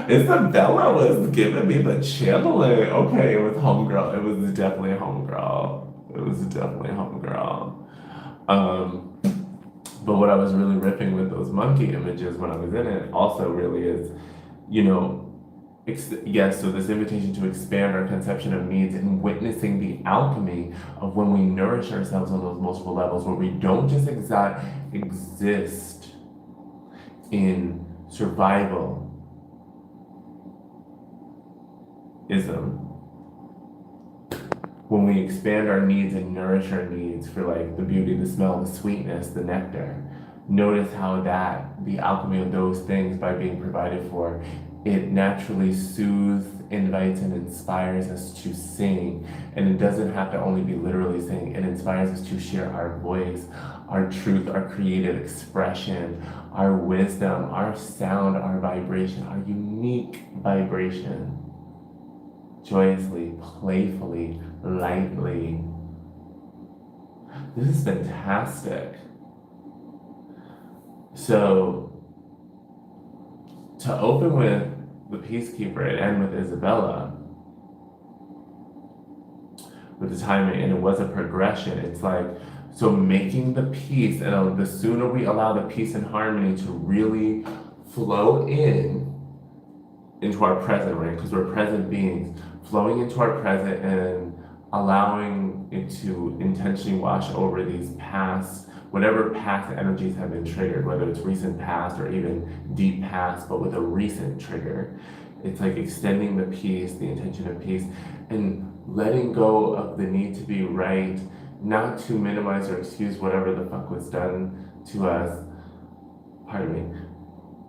Isabella was giving me the channeling. Okay, it was homegirl. It was definitely homegirl. It was definitely homegirl. But what I was really ripping with those monkey images when I was in it also really is, yes, so this invitation to expand our conception of needs and witnessing the alchemy of when we nourish ourselves on those multiple levels, where we don't just exist in survivalism, when we expand our needs and nourish our needs for like the beauty, the smell, the sweetness, the nectar. Notice how the alchemy of those things, by being provided for, it naturally soothes, invites, and inspires us to sing. And it doesn't have to only be literally sing. It inspires us to share our voice, our truth, our creative expression, our wisdom, our sound, our vibration, our unique vibration. Joyously, playfully, lightly. This is fantastic. So, to open with the Peacekeeper and end with Isabella, with the timing, and it was a progression. It's like, so making the peace, and the sooner we allow the peace and harmony to really flow into our present, right? Because we're present beings, flowing into our present and allowing it to intentionally wash over these past, whatever past energies have been triggered, whether it's recent past or even deep past, but with a recent trigger. It's like extending the peace, the intention of peace, and letting go of the need to be right, not to minimize or excuse whatever the fuck was done to us. Pardon me.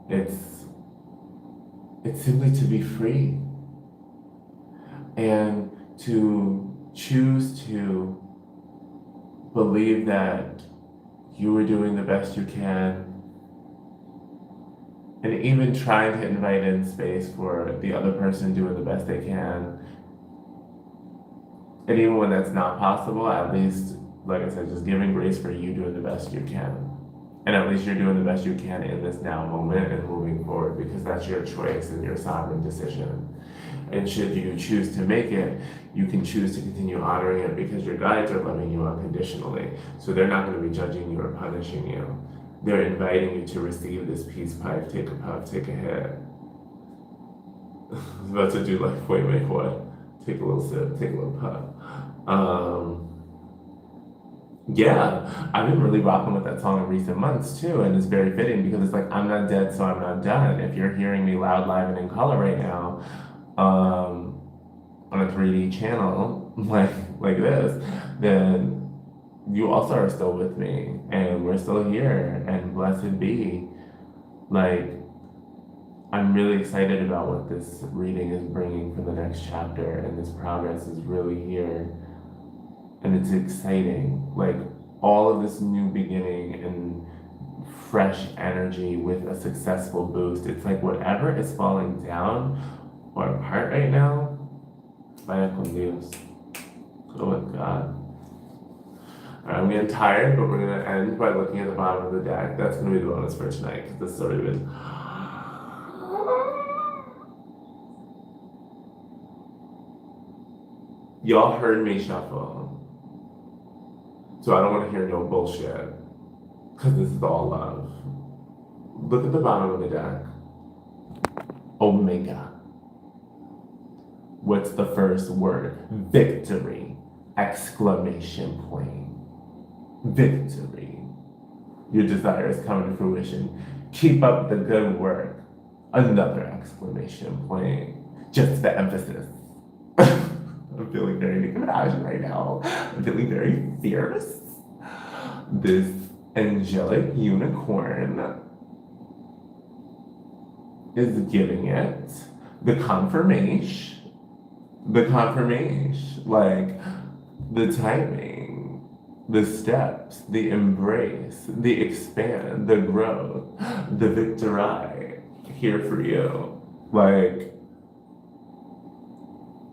It's simply to be free and to choose to believe that you were doing the best you can, and even trying to invite in space for the other person doing the best they can. And even when that's not possible, at least, like I said, just giving grace for you doing the best you can. And at least you're doing the best you can in this now moment and moving forward, because that's your choice and your sovereign decision. And should you choose to make it, you can choose to continue honoring it, because your guides are loving you unconditionally. So they're not going to be judging you or punishing you. They're inviting you to receive this peace pipe. Take a puff, take a hit. I was about to do like Boy Make What. Take a little sip, take a little puff. Yeah, I've been really rocking with that song in recent months too, and it's very fitting because it's like I'm not dead, so I'm not done. If you're hearing me loud, live, and in color right now, on a 3D channel like this, then you also are still with me, and we're still here, and blessed be. Like, I'm really excited about what this reading is bringing for the next chapter, and this progress is really here. And it's exciting. Like, all of this new beginning and fresh energy with a successful boost. It's like whatever is falling down or apart right now, vaya con Dios. Go with God. All right, I'm getting tired, but we're going to end by looking at the bottom of the deck. That's going to be the bonus for tonight, because this has already been... Y'all heard me shuffle. So I don't want to hear no bullshit, because this is all love. Look at the bottom of the deck. Omega. What's the first word? Victory! Exclamation point. Victory. Your desire is coming to fruition. Keep up the good work. Another exclamation point. Just the emphasis. I'm feeling very Nicki Minaj right now. I'm feeling very fierce. This angelic unicorn is giving it the confirmation. The confirmation. Like, the timing, the steps, the embrace, the expand, the growth, the victory here for you. Like,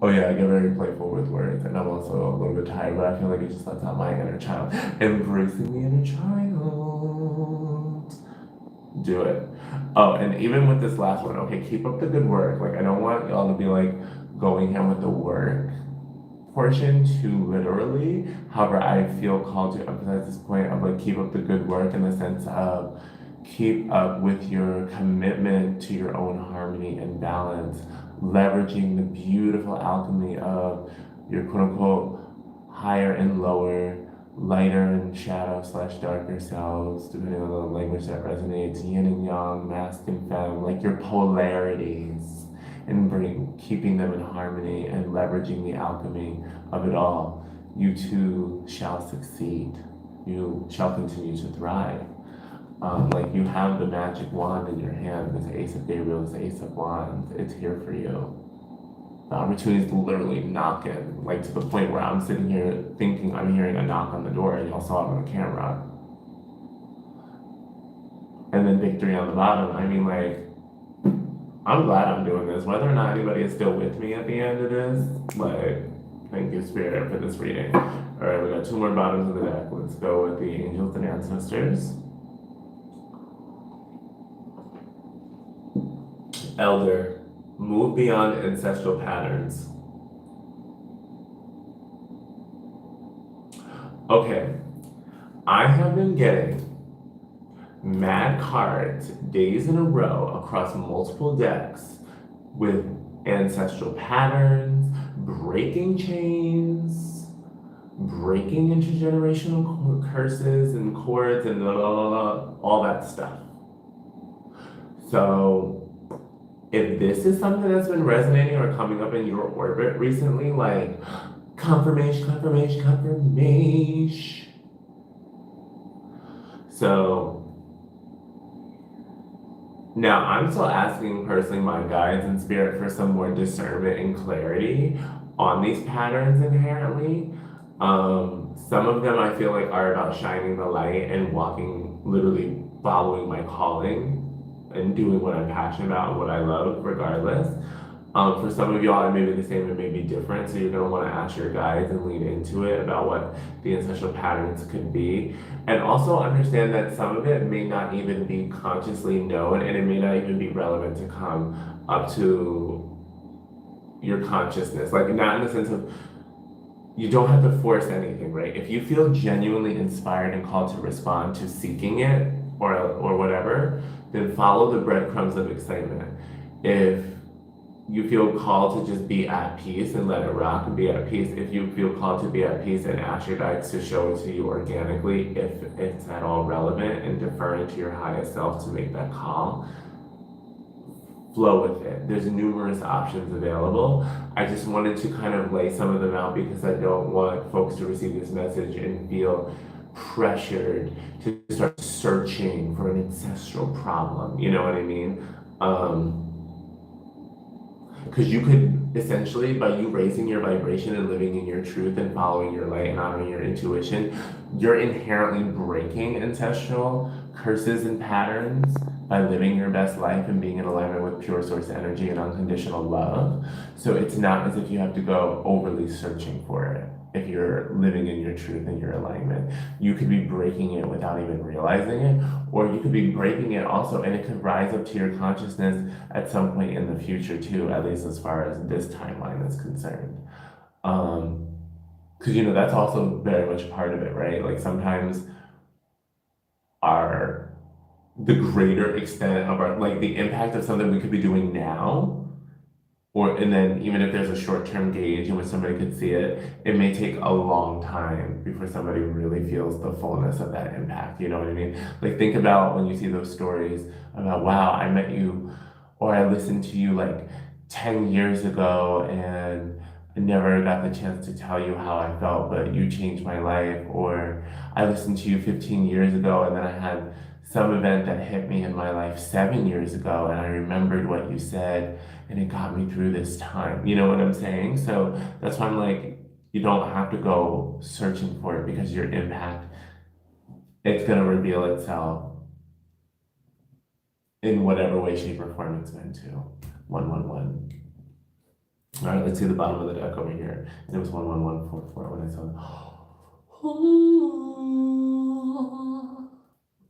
oh yeah, I get very playful with words, and I'm also a little bit tired, but I feel like it just lets out my inner child. Embracing the inner child. Do it. Oh, and even with this last one, okay, keep up the good work. Like, I don't want y'all to be like going in with the work portion too literally. However, I feel called to emphasize this point of like keep up the good work in the sense of keep up with your commitment to your own harmony and balance, leveraging the beautiful alchemy of your quote unquote higher and lower, lighter and shadow / darker selves, depending on the language that resonates, yin and yang, masc and femme, like your polarities, and keeping them in harmony and leveraging the alchemy of it all. You too shall succeed. You shall continue to thrive. Like you have the magic wand in your hand, this Ace of Gabriel, this Ace of Wands, it's here for you. The opportunity is literally knocking, like to the point where I'm sitting here thinking I'm hearing a knock on the door and y'all saw it on the camera. And then victory on the bottom. I mean, like, I'm glad I'm doing this. Whether or not anybody is still with me at the end of this, like, thank you, Spirit, for this reading. All right, we got 2 more bottoms of the deck. Let's go with the angels and ancestors. Elder, move beyond ancestral patterns. Okay, I have been getting mad cards days in a row across multiple decks with ancestral patterns, breaking chains, breaking intergenerational curses and cords and blah, blah, blah, all that stuff. So if this is something that's been resonating or coming up in your orbit recently, like confirmation, confirmation, confirmation. So now I'm still asking personally my guides and spirit for some more discernment and clarity on these patterns inherently. Some of them I feel like are about shining the light and walking, literally following my calling and doing what I'm passionate about and what I love regardless. For some of y'all, it may be the same, it may be different, so you're gonna wanna ask your guides and lean into it about what the ancestral patterns could be. And also understand that some of it may not even be consciously known, and it may not even be relevant to come up to your consciousness. Like, not in the sense of, you don't have to force anything, right? If you feel genuinely inspired and called to respond to seeking it, or whatever, then follow the breadcrumbs of excitement. If you feel called to just be at peace and let it rock and be at peace, if you feel called to be at peace, and ask your guides to show it to you organically, if it's at all relevant, and defer into your highest self to make that call, flow with it. There's numerous options available. I just wanted to kind of lay some of them out because I don't want folks to receive this message and feel pressured to start searching for an ancestral problem. You know what I mean? Because you could essentially, by you raising your vibration and living in your truth and following your light and honoring your intuition, you're inherently breaking ancestral curses and patterns by living your best life and being in alignment with pure source energy and unconditional love. So it's not as if you have to go overly searching for it. If you're living in your truth and your alignment, you could be breaking it without even realizing it, or you could be breaking it also, and it could rise up to your consciousness at some point in the future too, at least as far as this timeline is concerned. Because that's also very much part of it, right? Like sometimes the greater extent of the impact of something we could be doing now, and then even if there's a short-term gauge in which somebody could see it, it may take a long time before somebody really feels the fullness of that impact. You know what I mean? Like think about when you see those stories about, wow, I met you, or I listened to you like 10 years ago and I never got the chance to tell you how I felt, but you changed my life. Or I listened to you 15 years ago and then I had some event that hit me in my life 7 years ago and I remembered what you said and it got me through this time. You know what I'm saying? So that's why I'm like, you don't have to go searching for it, because your impact, it's going to reveal itself in whatever way, shape, or form it's meant to. 111. All right, let's see the bottom of the deck over here. And it was 11144 when I saw it.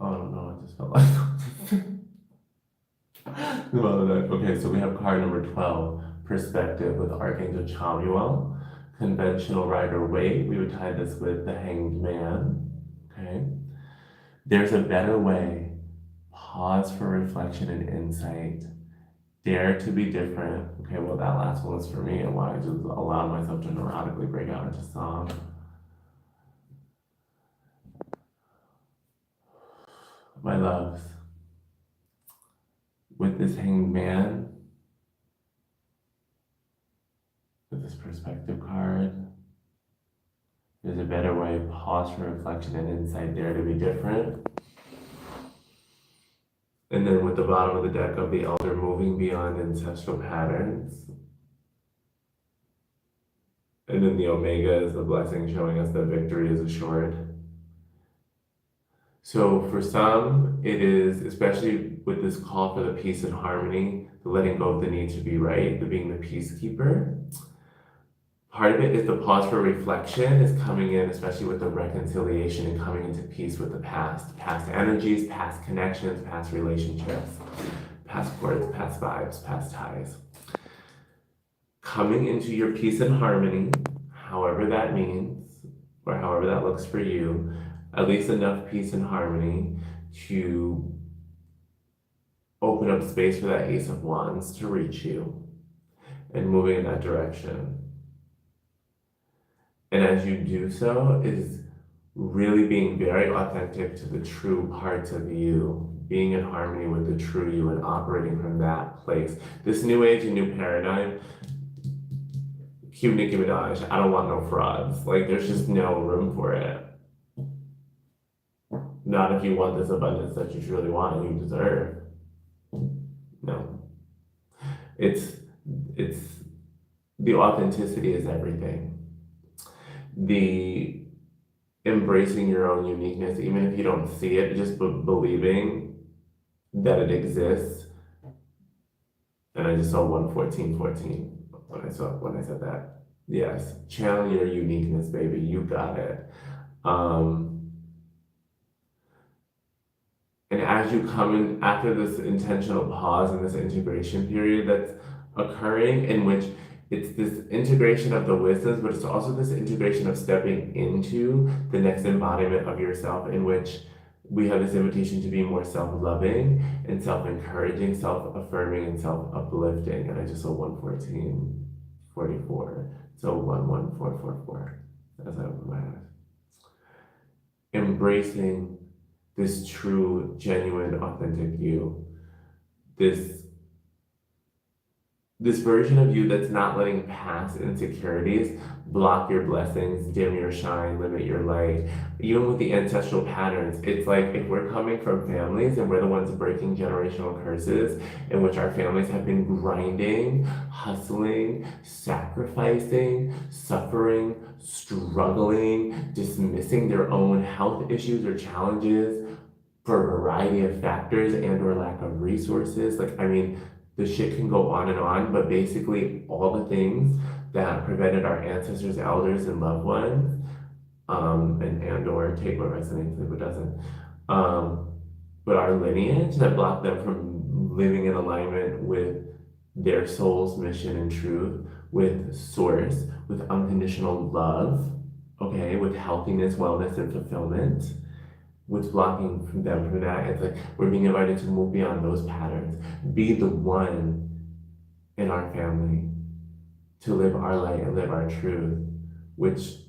Oh no, I just felt like the bottom of the deck. Okay, so we have card number 12, Perspective, with Archangel Chamuel. Conventional Rider Waite. We would tie this with the Hanged Man. Okay. There's a better way. Pause for reflection and insight. Dare to be different. Okay, well, that last one was for me, and why I just allowed myself to neurotically break out into song. My loves, with this Hanged Man, with this Perspective card, there's a better way. Pause for reflection and insight. Dare to be different. And then with the bottom of the deck of the Elder, moving beyond ancestral patterns. And then the Omega is the blessing, showing us that victory is assured. So for some, it is, especially with this call for the peace and harmony, the letting go of the need to be right, the being the peacekeeper. Part of it is the pause for reflection is coming in, especially with the reconciliation and coming into peace with the past energies, past connections, past relationships, past words, past vibes, past ties. Coming into your peace and harmony, however that means, or however that looks for you, at least enough peace and harmony to open up space for that Ace of Wands to reach you and moving in that direction. And as you do so, it is really being very authentic to the true parts of you, being in harmony with the true you and operating from that place. This new age and new paradigm, cue Nicki Minaj, I don't want no frauds. Like, there's just no room for it. Not if you want this abundance that you truly want and you deserve. No. It's the authenticity is everything. The embracing your own uniqueness, even if you don't see it, just believing that it exists. And I just saw 11414 when I said that. Yes, channel your uniqueness, baby. You got it. And as you come in after this intentional pause and this integration period that's occurring, in which it's this integration of the wisdoms, but it's also this integration of stepping into the next embodiment of yourself, in which we have this invitation to be more self-loving and self-encouraging, self-affirming, and self-uplifting. And I just saw 11444. So 11444 as I open my eyes. Embracing this true, genuine, authentic you. This version of you that's not letting past insecurities block your blessings, dim your shine, limit your light. Even with the ancestral patterns, it's like if we're coming from families and we're the ones breaking generational curses in which our families have been grinding, hustling, sacrificing, suffering, struggling, dismissing their own health issues or challenges for a variety of factors and or lack of resources. Like, I mean, the shit can go on, but basically all the things that prevented our ancestors, elders, and loved ones, and or take what resonates, leave what doesn't, but our lineage that blocked them from living in alignment with their soul's mission and truth, with source, with unconditional love, okay, with healthiness, wellness, and fulfillment. What's blocking from them from that? It's like we're being invited to move beyond those patterns. Be the one in our family to live our light and live our truth, which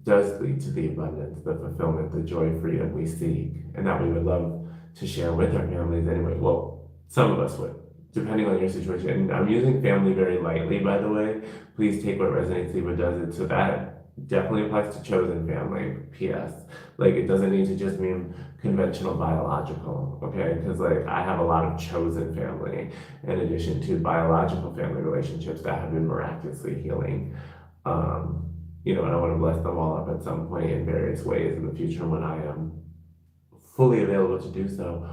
does lead to the abundance, the fulfillment, the joy, freedom we seek, and that we would love to share with our families anyway. Well, some of us would, depending on your situation. And I'm using family very lightly, by the way. Please take what resonates, leave what doesn't. So that definitely applies to chosen family, PS. Like, it doesn't need to just mean conventional biological, okay? Because, like, I have a lot of chosen family in addition to biological family relationships that have been miraculously healing. And I want to bless them all up at some point in various ways in the future when I am fully available to do so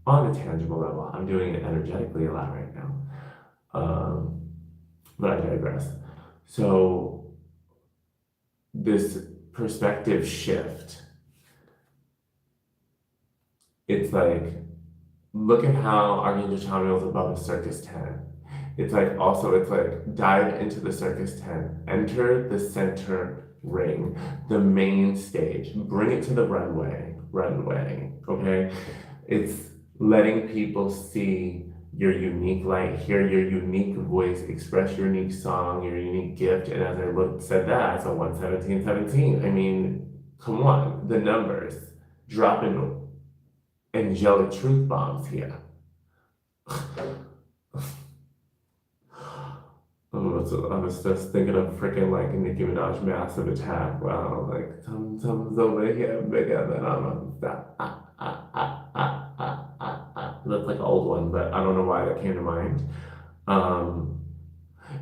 on a tangible level. I'm doing it energetically a lot right now. But I digress. So, this perspective shift, it's like, look at how Archangel Metatron is above a circus tent. It's like dive into the circus tent, enter the center ring, the main stage, bring it to the runway, okay? It's letting people see your unique light, hear your unique voice, express your unique song, your unique gift. And as I said that, I saw 11717. I mean, come on, the numbers, dropping angelic truth bombs here. I was just thinking of freaking like Nicki Minaj Massive Attack. Wow, like Tum's over here bigger than I'm That's like an old one, but I don't know why that came to mind.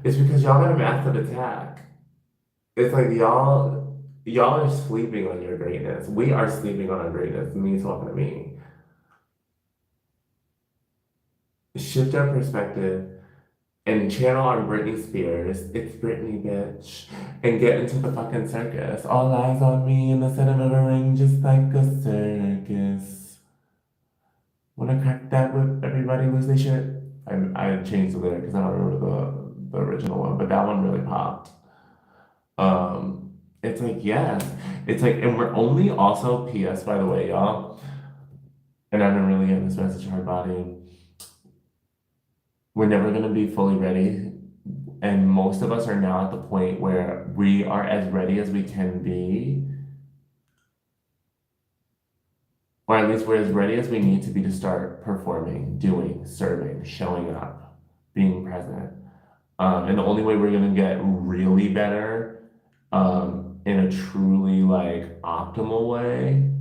It's because y'all got a massive attack. It's like y'all are sleeping on your greatness. We are sleeping on our greatness. Me talking to me. Shift our perspective and channel our Britney Spears, it's Britney, bitch, and get into the fucking circus. All eyes on me in the center of a ring, just like a circus. Wanna crack that whip, everybody lose their shit? I changed the lyric because I don't remember the original one, but that one really popped. It's like, yes. It's like, and we're only also, PS, by the way, y'all, and I've been really getting this message to our body. We're never going to be fully ready. And most of us are now at the point where we are as ready as we can be. Or at least we're as ready as we need to be to start performing, doing, serving, showing up, being present. And the only way we're going to get really better in a truly like optimal way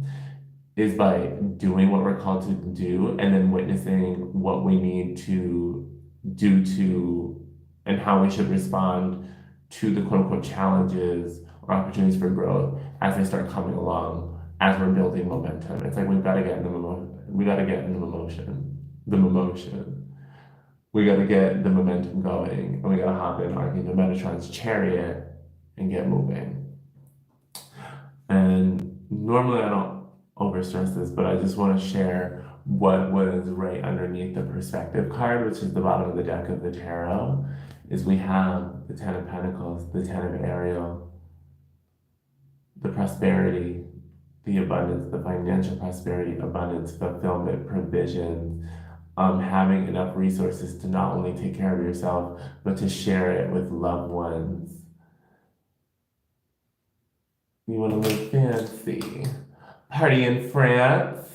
is by doing what we're called to do and then witnessing what we need to do to and how we should respond to the quote unquote challenges or opportunities for growth as they start coming along as we're building momentum. It's like we've got to get in the motion. We got to get in the motion. We got to get the momentum going, and we got to hop in Archangel Metatron's chariot and get moving. And normally I don't overstress this, but I just want to share what was right underneath the perspective card, which is the bottom of the deck of the tarot, is we have the Ten of Pentacles, the Ten of Ariel, the prosperity, the abundance, the financial prosperity, abundance, fulfillment, provisions, having enough resources to not only take care of yourself, but to share it with loved ones. You want to live fancy. Party in France.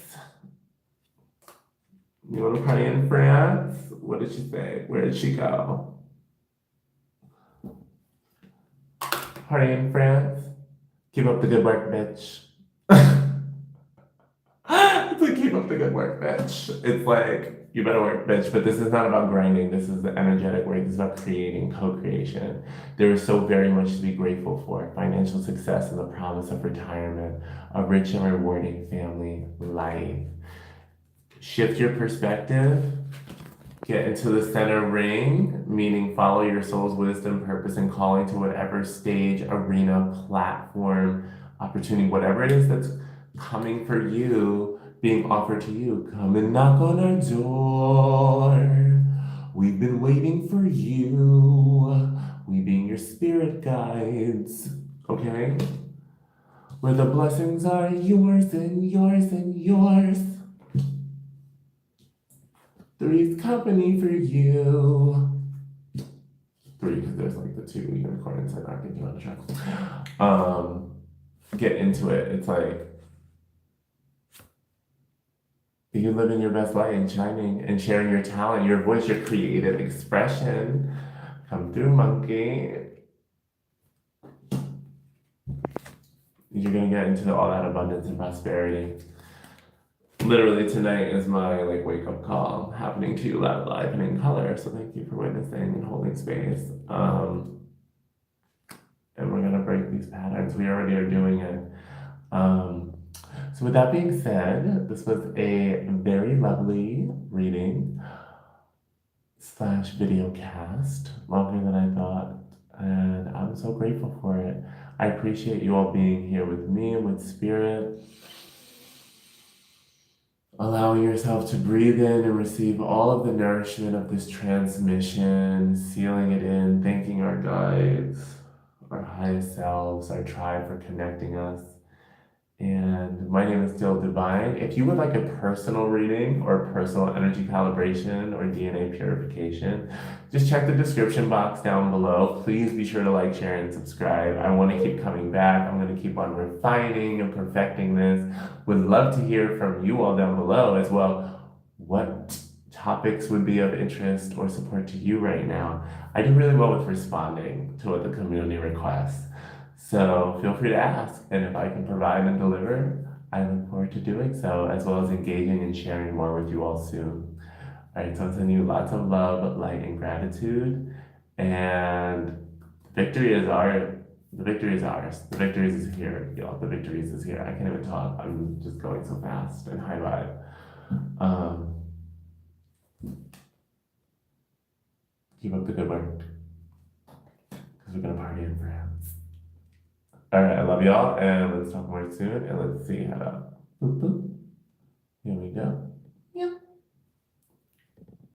You want to party in France? What did she say? Where did she go? Party in France? Keep up the good work, bitch. It's like, keep up the good work, bitch. It's like, you better work, bitch. But this is not about grinding. This is the energetic work. This is about creating, co-creation. There is so very much to be grateful for. Financial success and the promise of retirement, a rich and rewarding family life. Shift your perspective. Get into the center ring, meaning follow your soul's wisdom, purpose, and calling to whatever stage, arena, platform, opportunity, whatever it is that's coming for you, being offered to you. Come and knock on our door. We've been waiting for you. We being your spirit guides, okay? Where the blessings are yours and yours and yours. Three's company for you. Three, because there's like the two unicorns and Archangel Metatron. Get into it. It's like, you living your best light and shining and sharing your talent, your voice, your creative expression. Come through, monkey. You're gonna get into all that abundance and prosperity. Literally tonight is my like wake up call happening to you loud, live, and in color. So thank you for witnessing and holding space. And we're gonna break these patterns. We already are doing it. So with that being said, this was a very lovely reading / video cast, longer than I thought, and I'm so grateful for it. I appreciate you all being here with me and with spirit. Allowing yourself to breathe in and receive all of the nourishment of this transmission, sealing it in, thanking our guides, our highest selves, our tribe for connecting us. And my name is Dil Divine. If you would like a personal reading or personal energy calibration or DNA purification, just check the description box down below. Please be sure to like, share, and subscribe. I want to keep coming back. I'm going to keep on refining and perfecting this. Would love to hear from you all down below as well. What topics would be of interest or support to you right now? I do really well with responding to what the community requests. So feel free to ask, and if I can provide and deliver, I look forward to doing so, as well as engaging and sharing more with you all soon. All right, so I'm sending you lots of love, light, and gratitude, and victory is ours. The victory is ours. The victory is here, y'all. The victory is here. I can't even talk. I'm just going so fast and high vibe. Keep up the good work, because we're gonna party in France. All right, I love y'all, and let's talk more soon, and let's see how to, boop, boop. Here we go.